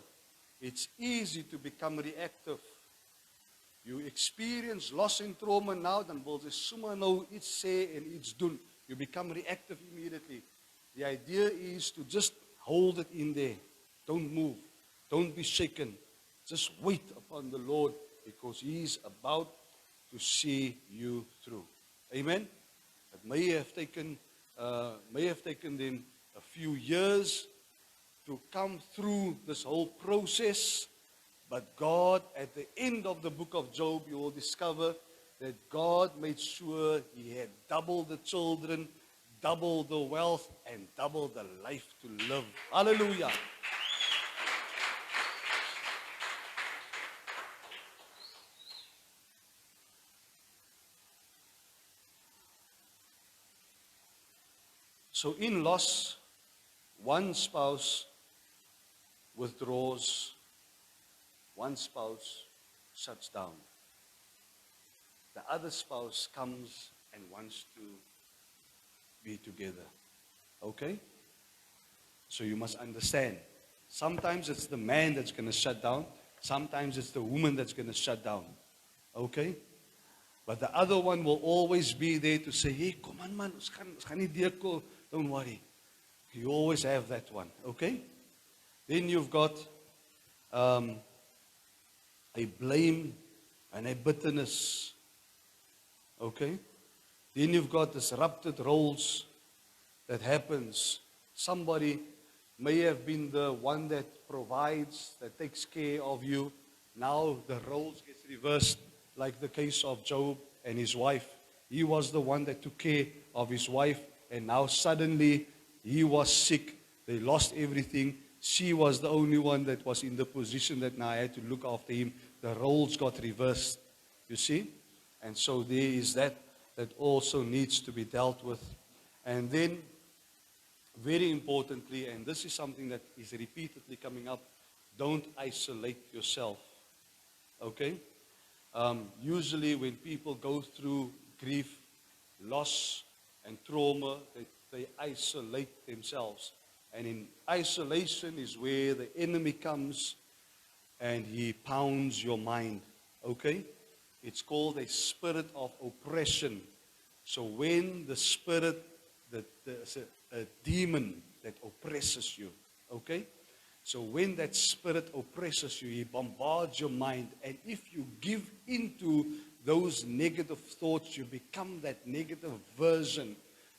it's easy to become reactive. You experience loss and trauma now, dan wil jy sommer nou iets sê en iets doen. You become reactive immediately. The idea is to just hold it in there. Don't move. Don't be shaken. Just wait upon the Lord, because He is about to see you through. Amen? It may have taken them a few years to come through this whole process, But God, at the end of the book of Job, you will discover that God made sure he had double the children, double the wealth, and double the life to live. Hallelujah. So in loss, one spouse withdraws, one spouse shuts down. The other spouse comes and wants to be together. Okay? So you must understand. Sometimes it's the man that's going to shut down. Sometimes it's the woman that's going to shut down. Okay? But the other one will always be there to say, hey, come on man, ons gaan nie deurkom. Don't worry. You always have that one. Okay? Then you've got a blame and a bitterness. Okay? Then you've got disrupted roles that happens. Somebody may have been the one that provides, that takes care of you. Now the roles get reversed, like the case of Job and his wife. He was the one that took care of his wife, and now suddenly he was sick. They lost everything. She was the only one that was in the position that now I had to look after him. The roles got reversed, you see? And so there is that also needs to be dealt with. And then, very importantly, and this is something that is repeatedly coming up, don't isolate yourself. Okay? Usually when people go through grief, loss, and trauma, they isolate themselves. And in isolation is where the enemy comes and he pounds your mind. Okay? It's called a spirit of oppression. So when the spirit, a demon that oppresses you, okay? So when that spirit oppresses you, he bombards your mind. And if you give into those negative thoughts, you become that negative version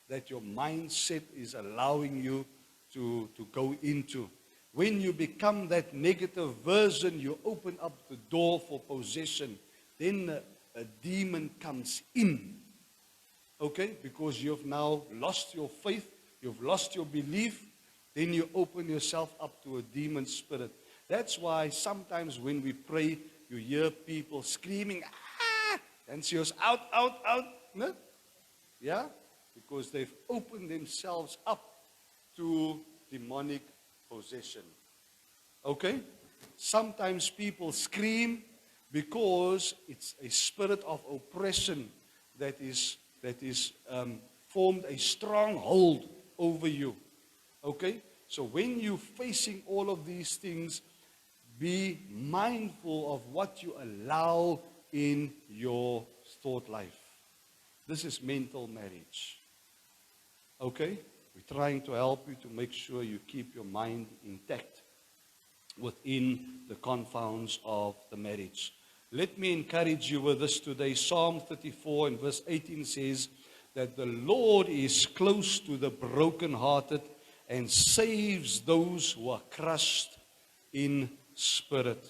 that your mindset is allowing you to go into. When you become that negative version, you open up the door for possession. Then a demon comes in. Okay? Because you've now lost your faith, you've lost your belief, then you open yourself up to a demon spirit. That's why sometimes when we pray, you hear people screaming, ah! And she goes, out, out, out. No? Yeah? Because they've opened themselves up to demonic possession. Okay? Sometimes people scream because it's a spirit of oppression that is formed a stronghold over you. Okay? So when you're facing all of these things, be mindful of what you allow in your thought life. This is mental marriage. Okay? We're trying to help you to make sure you keep your mind intact within the confines of the marriage. Let me encourage you with this today. Psalm 34 and verse 18 says that the Lord is close to the brokenhearted and saves those who are crushed in spirit.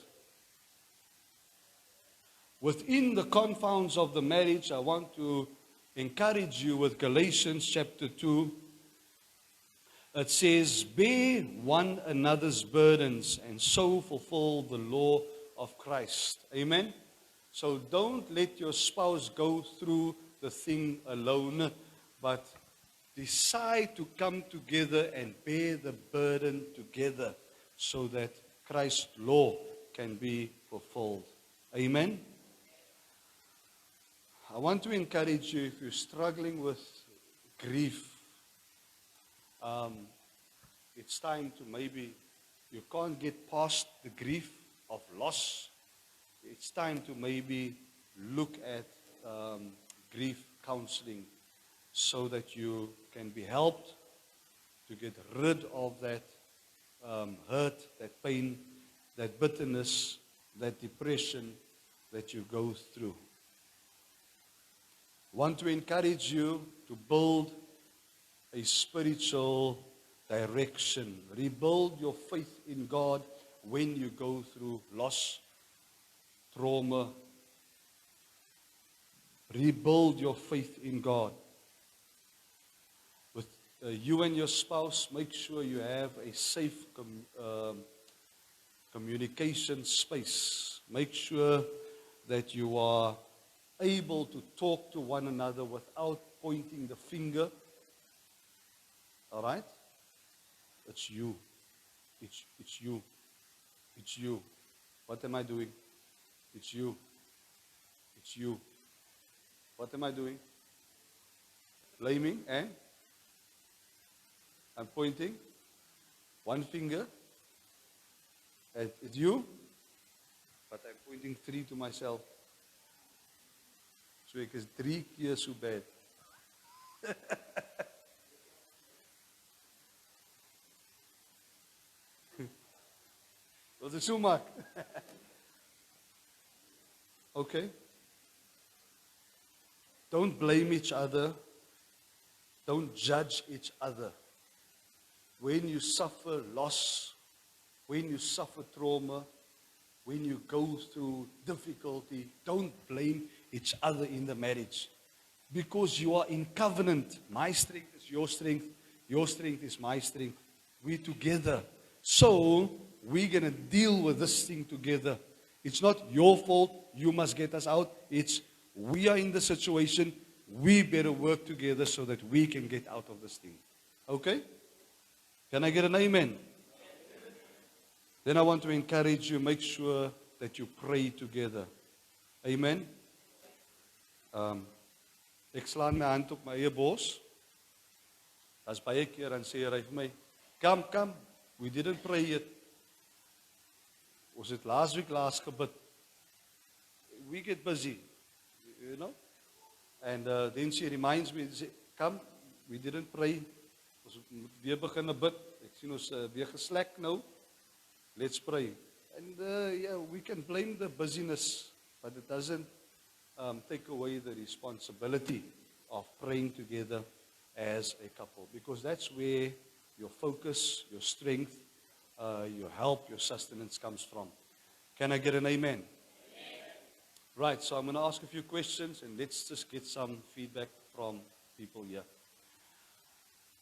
Within the confines of the marriage, I want to encourage you with Galatians chapter 2. It says, bear one another's burdens and so fulfill the law of Christ. Amen? So don't let your spouse go through the thing alone, but decide to come together and bear the burden together so that Christ's law can be fulfilled. Amen? I want to encourage you, if you're struggling with grief, it's time to maybe, you can't get past the grief of loss. It's time to maybe look at grief counseling so that you can be helped to get rid of that hurt, that pain, that bitterness, that depression that you go through. I want to encourage you to build a spiritual direction. Rebuild your faith in God when you go through loss, trauma. Rebuild your faith in God. With you and your spouse, make sure you have a safe communication space. Make sure that you are able to talk to one another without pointing the finger. All right? It's you. It's you. It's you. What am I doing? It's you. It's you. What am I doing? Blaming and I'm pointing one finger at you, but I'm pointing 3 to myself. So ek is 3 keer so bad. Wat is so maak? Okay. Don't blame each other. Don't judge each other. When you suffer loss, when you suffer trauma, when you go through difficulty, don't blame each other in the marriage. Because you are in covenant. My strength is your strength. Your strength is my strength. We're together. So, we're going to deal with this thing together. It's not your fault. You must get us out. It's we are in the situation. We better work together so that we can get out of this thing. Okay? Can I get an amen? Then I want to encourage you, make sure that you pray together. Amen? Ek slaan my hand op my eie bors. As baie keer dan sê hy vir my, come, we didn't pray yet. Ons het laas gebid. We get busy, you know? And then she reminds me, come, we didn't pray. Ons moet weer begin bid. Ek sien ons weer geslek nou. Let's pray. And yeah, we can blame the busyness, but it doesn't take away the responsibility of praying together as a couple. Because that's where your focus, your strength, your help, your sustenance comes from. Can I get an amen? Right, so I'm going to ask a few questions and let's just get some feedback from people here.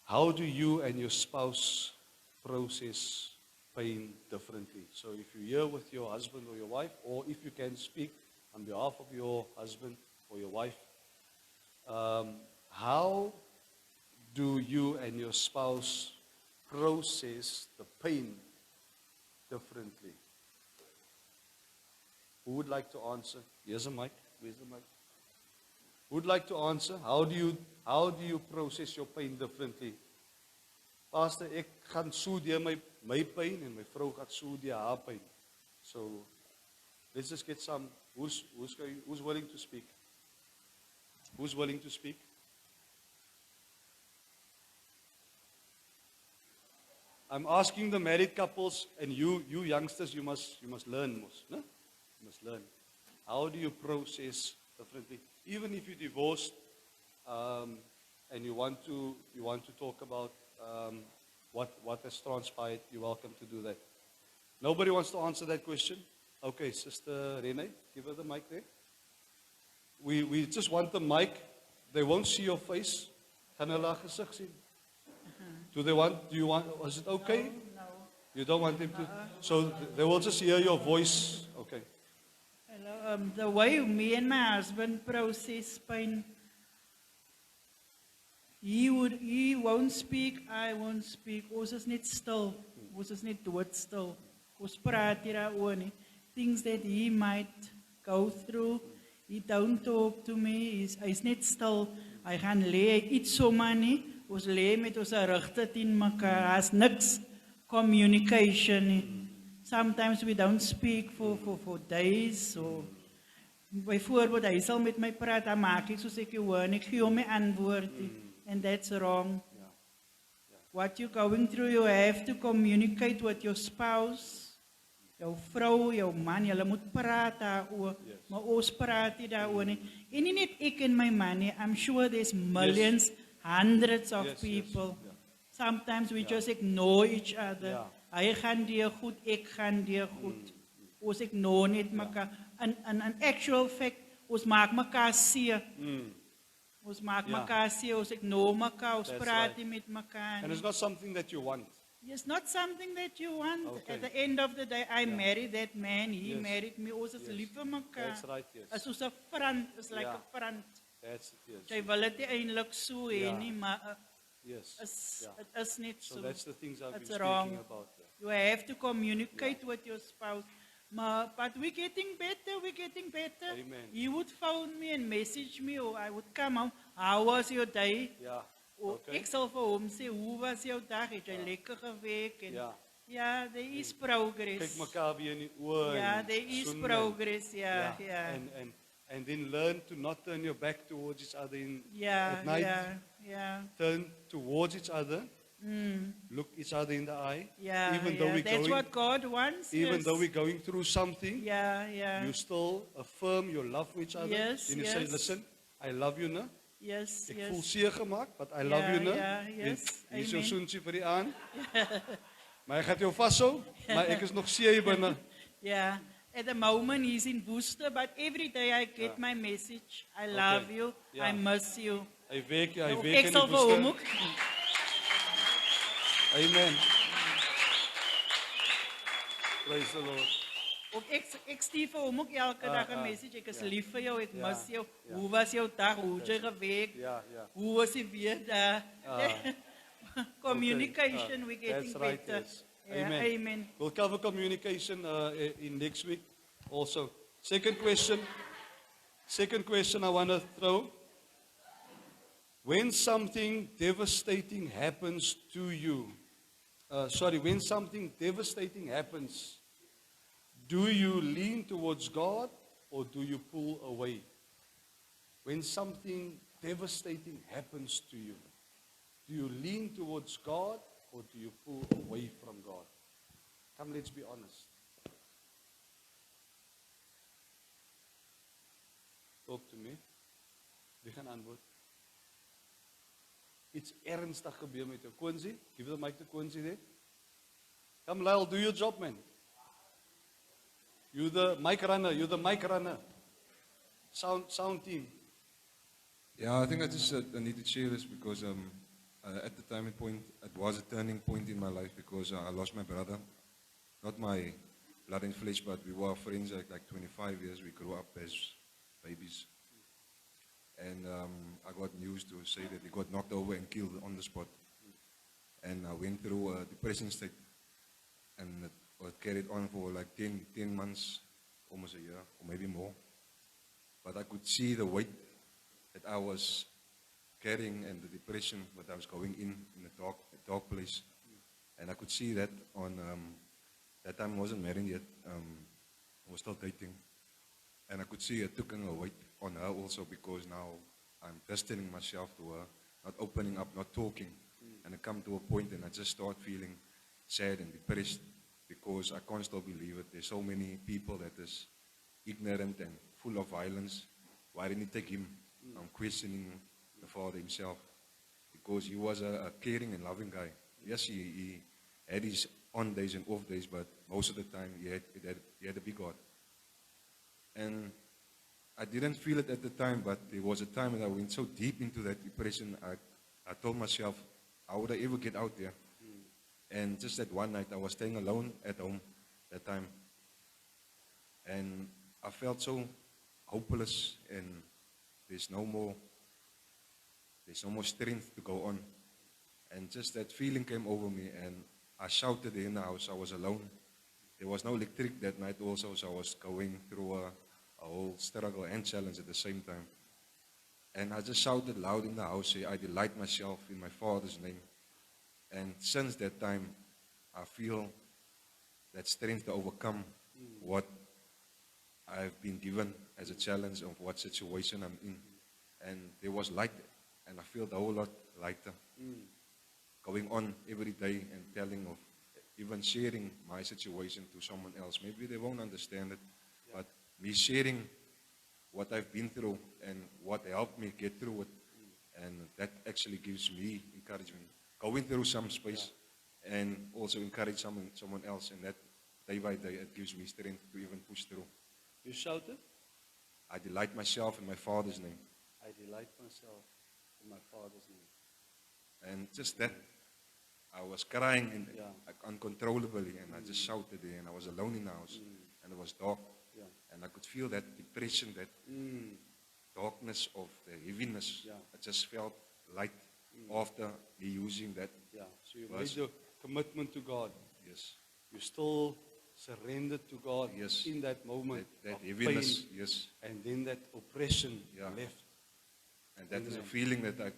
How do you and your spouse process pain differently? So if you're here with your husband or your wife, or if you can speak on behalf of your husband or your wife, how do you and your spouse process the pain differently? Who would like to answer? Here's a mic. Where's the mic? Who would like to answer? How do you process your pain differently? Pastor, ek gaan so deur my pyn en my vrou gaan so deur haar pyn. So let's just get some. Who's willing to speak? Who's willing to speak? I'm asking the married couples and you youngsters, you must learn, no? You must learn. How do you process differently? Even if you're divorced and you want to talk about what has transpired, you're welcome to do that. Nobody wants to answer that question? Okay, Sister Renee, give her the mic there. We just want the mic. They won't see your face. Gaan hulle gesig sien? Do you want, is it okay? No. You don't want them to? So they will just hear your voice. Okay. Hello, the way me and my husband process pain, he won't speak, I won't speak. Ons is net stil. Ons is net doodstil. Ons praat hier daaroor nie. Things that he might go through, he don't talk to me. He's net stil. Hy gaan lê, hy eet sommer nie. Ons lê met ons rugte teen mekaar. Daar's niks communication nie. Sometimes we don't speak for days. So, byvoorbeeld, hy sal met my praat, dan maak ek soos ek hoor, en ek gee hom my antwoord. And that's wrong. What you're going through, you have to communicate with your spouse, jou vrou, jou man, julle moet praat daaroor, maar ons praat nie daaroor nie. En nie net ek en my man nie, I'm sure there's millions, hundreds of people. Sometimes we just ignore each other. Hy gaan deur goed, ek gaan deur goed. Ons ignore net mekaar. in actual fact, ons maak mekaar seer. Ons maak Ja. mekaar seer, ons ignore mekaar, ons That's praat right. nie met mekaar And nie. it's not something that you want. It's not something that you want. Okay. At the end of the day, I married that man, he Yes. married me, ons is Yes. lief vir mekaar. That's right, yes. As ons 'n front, is like Ja. 'n front. That's it, yes. Jy wil dit nie eintlik so hê Ja. nie, maar Yes. Yeah. it is net So so. that's the things I've been It's speaking wrong. about. You have to communicate with your spouse. But we're getting better, we're getting better. Amen. He would phone me and message me, or I would come home. How was your day? Yeah. Or Okay. ek sal vir hom sê, hoe was jou dag? Het jy lekker gewerk? En, Ja. ja, there is progress. Kyk mekaar weer in die oë. Ja, en there is soen en- progress, ja, ja. And then learn to not turn your back towards each other Ja, at night. ja, ja. Turn towards each other. Look each other in the eye. Yeah, even though yeah. we're That's going, what God wants. even yes. though we're going through something, Yeah, yeah. you still affirm your love for each other. Yes, and you say, yes. listen, I love you, no? Yes, Ek yes. voel seer gemaak, but I love you, no? Ja, yes. Hier is jou Amen. soentjie vir die aan. Maar hy gaan jou vashou, maar ek is nog seer hier binne. Yeah. At the moment he's in Worcester, but every day I get my message. I love you. Yeah. I miss you. Hy werk in Ek die sal vir hom woestyn. ook. Amen. Praise the Lord. Of ek stuur vir hom ook elke dag 'n message. Ek is lief vir jou, ek Ja, mis jou. ja. Hoe was jou dag? Hoe het jy gewerk? Ja, ja. Hoe was die weer daar? Communication, we're getting That's right, better. yes. Yeah, Amen. amen. We'll cover communication in next week also. Second question I want to throw. When something devastating happens to you, when something devastating happens, do you lean towards God or do you pull away? When something devastating happens to you, do you lean towards God or do you pull away from God? Come, let's be honest. Talk to me. Wie gaan antwoord? Iets ernstig gebeur met jou. Quincy, give the mic to Quincy there. Come, Lyle, do your job, man. You the mic runner. Sound team. Yeah, I think I just I need to share this because at the time it was a turning point in my life because I lost my brother. Not my blood and flesh, but we were friends like 25 years. We grew up as babies. And I got news to say that he got knocked over and killed on the spot. And I went through a depression state. And it was carried on for like 10 months, almost a year, or maybe more. But I could see the weight that I was carrying and the depression that I was going in a dark place. And I could see that on, that time I wasn't married yet, I was still dating. And I could see it taking a weight on her also because now I'm distancing myself to her, not opening up, not talking. And I come to a point and I just start feeling sad and depressed because I can't still believe it. There's so many people that is ignorant and full of violence. Why didn't he take him? I'm questioning the father himself because he was a caring and loving guy. Yes, he had his on days and off days, but most of the time he had a big heart. And I didn't feel it at the time, but there was a time that I went so deep into that depression, I told myself, how would I ever get out there? And just that one night, I was staying alone at home that time. And I felt so hopeless and there's no more strength to go on. And just that feeling came over me and I shouted in the house. I was alone. There was no electric that night also, so I was going through a whole struggle and challenge at the same time. And I just shouted loud in the house, say, I delight myself in my Father's name. And since that time, I feel that strength to overcome what I've been given as a challenge of what situation I'm in. And there was light, and I feel a whole lot lighter. Going on every day and telling of, even sharing my situation to someone else. Maybe they won't understand it, but me sharing what I've been through and what helped me get through it, and that actually gives me encouragement. Going through some space and also encourage someone else, and that day by day it gives me strength to even push through. You shouted? I delight myself in my Father's name. I delight myself in my Father's name. And just that, I was crying Yeah. uncontrollably, and I just shouted there, and I was alone in the house, and it was dark, Yeah. and I could feel that depression, that darkness of the heaviness. Yeah. I just felt light after me using that. Yeah. So you Verse. made your commitment to God. Yes, You still surrendered to God Yes. in that moment that of heaviness. pain, Yes, and then that oppression Yeah. left. and that is a Amen. feeling that I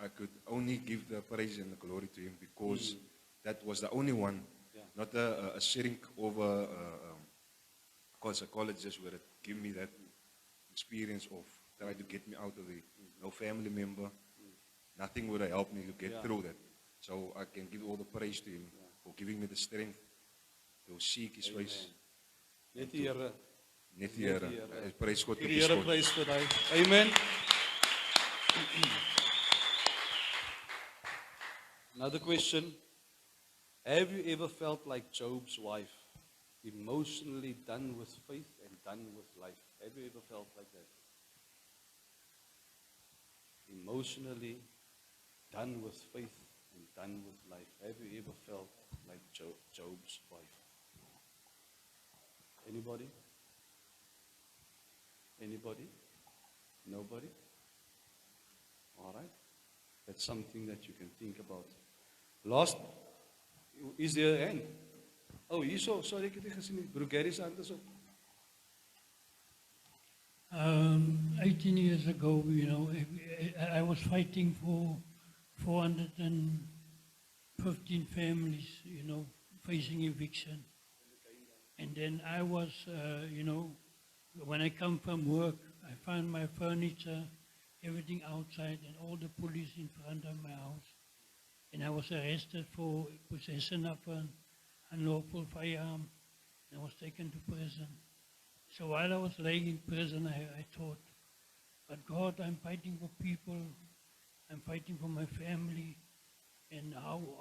could only give the praise and the glory to Him, because that was the only one, Yeah. not a shrink over psychologist where it gave me that experience of try to get me out of it. No family member, nothing would have helped me to get Yeah. through that. So I can give all the praise to Him for giving me the strength to seek His face. Net die Here. Net die Here. Prys God Die Here vir prys vir hy. Amen. Another question. Have you ever felt like Job's wife, emotionally done with faith and done with life? Have you ever felt like that? Emotionally done with faith and done with life. Have you ever felt like Job's wife? Anybody? Anybody? Nobody? All right. That's something that you can think about. Last, is there a hand? Oh, hier so, sorry, ek het nie gesien nie. Broer Gary se hand is op. 18 years ago, I was fighting for 415 families, facing eviction. And then I was, when I come from work, I find my furniture, everything outside, and all the police in front of my house. And I was arrested for possession of an unlawful firearm, and I was taken to prison. So while I was laying in prison, I thought, but God, I'm fighting for people, I'm fighting for my family, and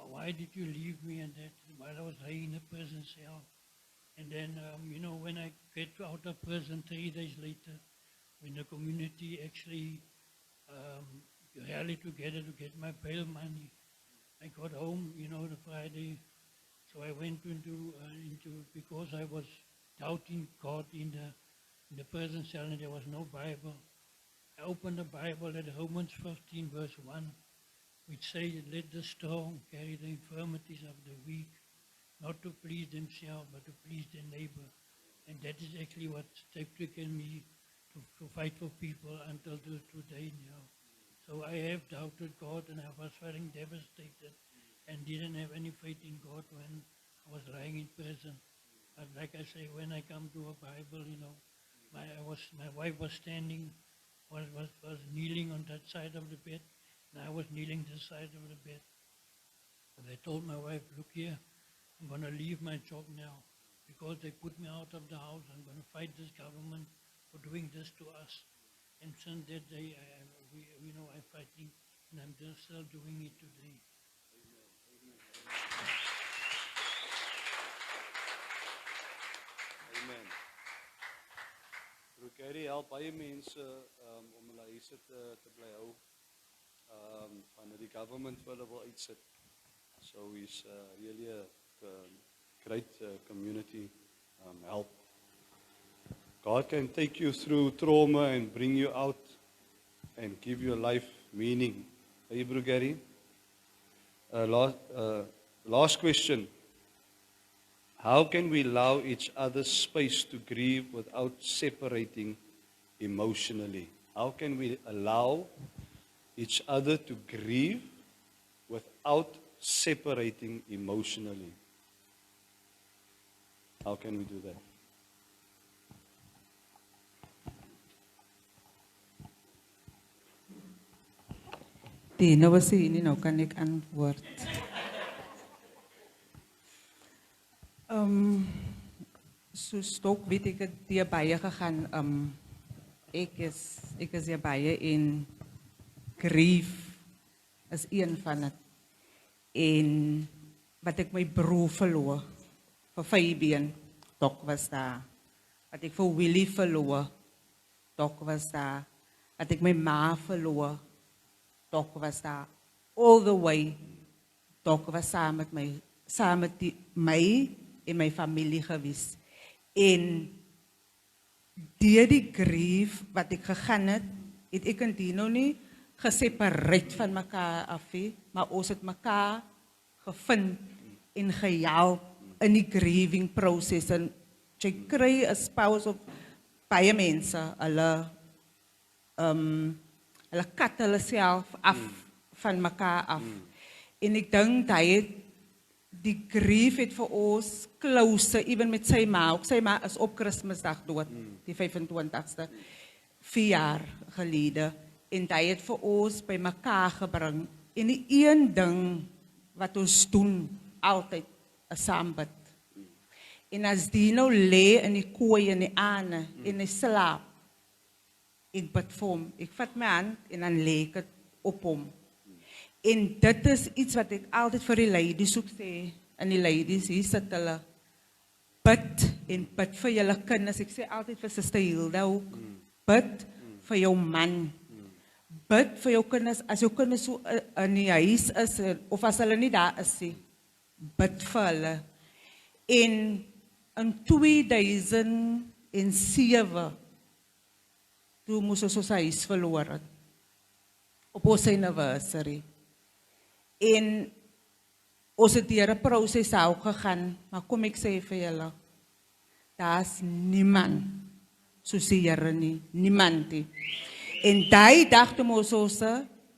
why did you leave me? And that while I was laying in the prison cell. And then, when I get out of prison 3 days later, when the community actually rallied together to get my bail money, I got home, the Friday. So I went into because I was doubting God in the prison cell, and there was no Bible. I opened the Bible at Romans 15, verse 1, which says, let the strong carry the infirmities of the weak, not to please themselves, but to please their neighbor. And that is actually what taken me to fight for people until today now. So I have doubted God, and I was feeling devastated and didn't have any faith in God when I was lying in prison. But like I say, when I come to a Bible, my wife was standing, was kneeling on that side of the bed, and I was kneeling this side of the bed. And I told my wife, look here, I'm going to leave my job now because they put me out of the house. I'm going to fight this government for doing this to us. And since that day, I'm fighting, and I'm just still doing it today. Amen. Broer Gary help baie mense om hulle huise te bly hou. Wanneer die government vir hulle wil uitsit. So he's really a great community help. God can take you through trauma and bring you out and give your life meaning. Hey, Broer Gary? Last question. How can we allow each other space to grieve without separating emotionally? How can we allow each other to grieve without separating emotionally? How can we do that? Die nou was sy nie, nou kan ek antwoord. So stok weet ek het die baie gegaan. Ek is hier baie in grief is een van het. En wat ek my broer verloor vir Fabian, Dok was daar. Dat ek vir Willie verloor. Dok was daar. Dat ek my ma verloor. Dok was daar. All the way. Dok was saam met my, saam met my en my familie gewees. En deur die grief wat ek gegaan het ek en Dino nie gesepareerd van mekaar af nie, maar ons het mekaar gevind en gehelp in die grieving proses. En jy kry 'n spouse of baie mense, hulle kat hulle self af van mekaar af. En ek dink die grief het vir ons closer, even met sy ma. Ook sy ma is op Kersfeesdag dood, die 25ste, 4 jaar gelede. En hy het vir ons by mekaar gebring. En die een ding wat ons doen, altyd, is saambid. En as die nou lê in die kooi in die aande, en hy slaap, ek bid vir hom. Ek vat my hand en dan lê ek het op hom. En dit is iets wat ek altyd vir die ladies ook sê, en die ladies, hier sit hulle, bid en bid vir julle kinders. Ek sê altyd vir Suster Hilda ook, bid vir jou man, bid vir jou kinders, as jou kinders so in die huis is, of as hulle nie daar is, bid vir hulle. En in 2007, toe moes ons ons huis verloor het, op ons anniversary. En ons het deur 'n proses ook gegaan, maar kom ek sê vir julle, daar's niemand soos die Here nie, niemand nie. En die dag toe ons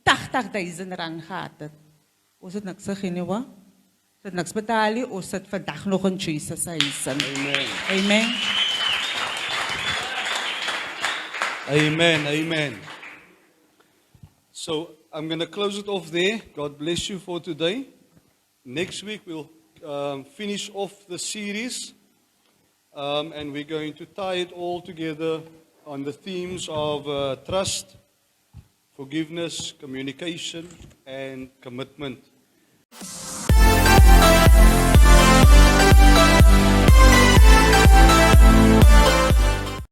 80.000 rand gehad het, ons het niks gegee nie, hoor. Ons het niks betaal nie, ons sit vandag nog in Jesus se huis. Amen. Amen. Amen, amen. So I'm going to close it off there. God bless you for today. Next week we'll finish off the series, and we're going to tie it all together on the themes of trust, forgiveness, communication, and commitment.